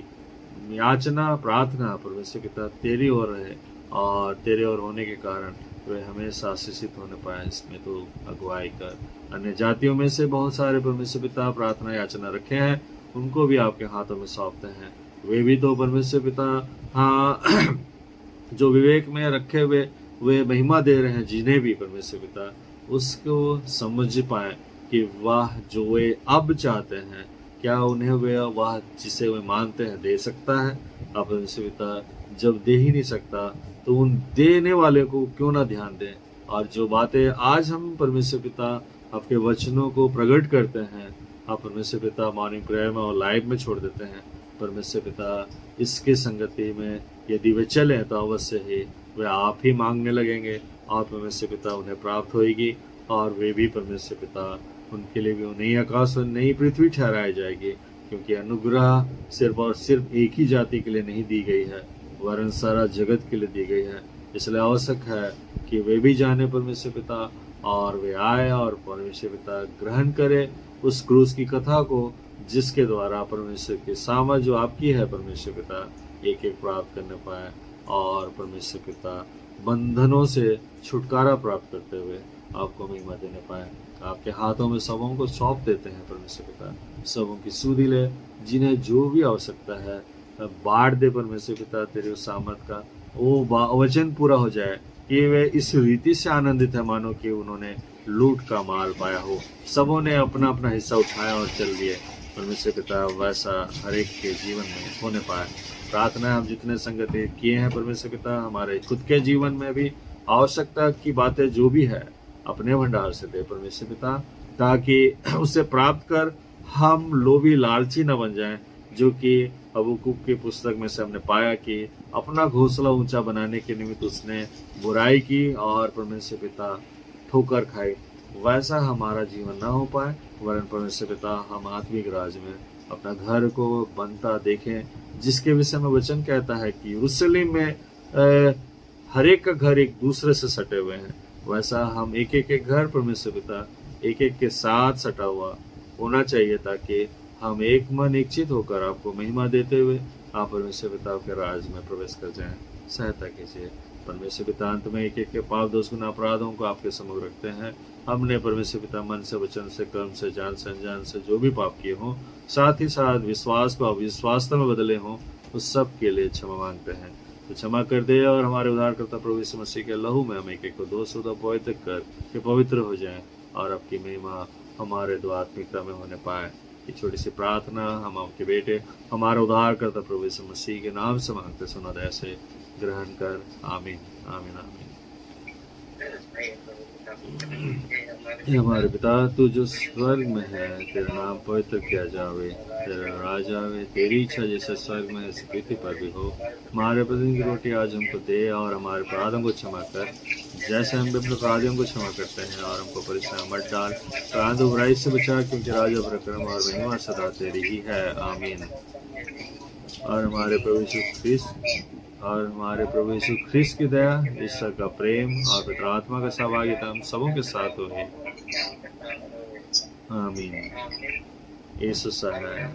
याचना प्रार्थना परमेश्वर पिता तेरी ओर रहे और तेरे ओर होने के कारण वे हमेशा आशीषित होने पाए। इसमें तो अगुवाई कर। अन्य जातियों में से बहुत सारे परमेश्वर पिता प्रार्थना याचना रखे हैं, उनको भी आपके हाथों में सौंपते हैं। वे भी तो परमेश्वर पिता जो विवेक में रखे हुए वे महिमा दे रहे हैं, जिन्हें भी परमेश्वर पिता उसको समझ पाए कि वाह जो वे अब चाहते हैं क्या उन्हें वे वाह जिसे वे मानते हैं दे सकता है। आप परमेश्वर पिता जब दे ही नहीं सकता तो उन देने वाले को क्यों ना ध्यान दें। और जो बातें आज हम परमेश्वर पिता आपके वचनों को प्रकट करते हैं, आप परमेश्वर पिता मॉर्निंग प्रेयर में और लाइव में छोड़ देते हैं, परमेश्वर पिता इसकी संगति में यदि वे चले तो अवश्य ही वे आप ही मांगने लगेंगे और परमेश्वर पिता उन्हें प्राप्त होगी और वे भी परमेश्वर पिता उनके लिए भी नई आकाश और नई पृथ्वी ठहराई जाएगी, क्योंकि अनुग्रह सिर्फ और सिर्फ एक ही जाति के लिए नहीं दी गई है वरन सारा जगत के लिए दी गई है। इसलिए आवश्यक है कि वे भी जाने परमेश्वर पिता और वे आए और परमेश्वर पिता ग्रहण करे उस क्रूस की कथा को, जिसके द्वारा परमेश्वर की सामर्थ जो आपकी है परमेश्वर पिता एक एक प्राप्त करने पाए और परमेश्वर पिता बंधनों से छुटकारा प्राप्त करते हुए आपको महिमा देने पाए। आपके हाथों में सबों को सौंप देते हैं परमेश्वर पिता, सबों की सुधि ले, जिन्हें जो भी आवश्यकता है बांट दे परमेश्वर पिता तेरे उस सामर्थ का वो वचन पूरा हो जाए कि वे इस रीति से आनंदित है मानो कि उन्होंने लूट का माल पाया हो। सबों ने अपना अपना हिस्सा उठाया और चल दिए। परमेश्वर पिता वैसा हर एक के जीवन में होने पाए। प्रार्थना हम जितने संगति किए हैं परमेश्वर पिता हमारे खुद के जीवन में भी आवश्यकता की बातें जो भी है अपने भंडार से दे परमेश्वर पिता, ताकि उसे प्राप्त कर हम लोभी लालची न बन जाएं, जो कि हबक्कूक की पुस्तक में से हमने पाया कि अपना घोंसला ऊंचा बनाने के निमित्त उसने बुराई की और परमेश्वर पिता ठोकर खाई। वैसा हमारा जीवन ना हो पाए, वरन परमेश्वर पिता हम आत्मिक राज में अपना घर को बनता देखें, जिसके विषय में वचन कहता है कि यरूशलेम में हर एक का घर एक दूसरे से सटे हुए हैं। वैसा हम एक एक घर परमेश्वर पिता एक एक के साथ सटा हुआ होना चाहिए, ताकि हम एक मन एक चित होकर आपको महिमा देते हुए आप परमेश्वर पिता के राज में प्रवेश कर जाएं। सहायता कीजिए परमेश्वर पिता। अंत में एक एक के पाप दोष गुना अपराधों को आपके सम्मुख रखते हैं, हमने परमेश्वर पिता मन से, वचन से, कर्म से, जान से, अनजान से जो भी पाप किए हों, साथ ही साथ विश्वास को अविश्वासता में बदले हों, उस सब के लिए क्षमा मांगते हैं। तो क्षमा कर दे और हमारे उद्धारकर्ता प्रभु यीशु मसीह के लहू में हम एक एक को दोष पवित्र कर के पवित्र हो जाएं और आपकी महिमा हमारे द्वारा आत्मिकता में होने पाए। ये छोटी सी प्रार्थना हम आपके बेटे हमारे उद्धारकर्ता प्रभु यीशु मसीह के नाम से मांगते सुना दया से ग्रहण कर। आमीन आमीन आमीन। हे हमारे पिता, तू जो स्वर्ग में है, तेरा नाम पवित्र किया जावे, तेरा राज आवे, तेरी इच्छा जैसे स्वर्ग में ऐसी पृथ्वी पर भी हो। हमारे प्रतिदिन की रोटी आज हमको दे और हमारे अपराधों को क्षमा कर जैसे हम भी अपने अपराधियों को क्षमा करते हैं, और हमको परीक्षा मत डाल, प्राण बुराई से बचा, क्योंकि राजा प्रक्रम और महिमा सदा तेरी ही है। आमीन। और हमारे प्रभु यीशु ख्रिस्त की दया, ईश्वर का प्रेम और पवित्र आत्मा का सहभागिता हम सबों के साथ हो। आमीन। यीशु सहाय।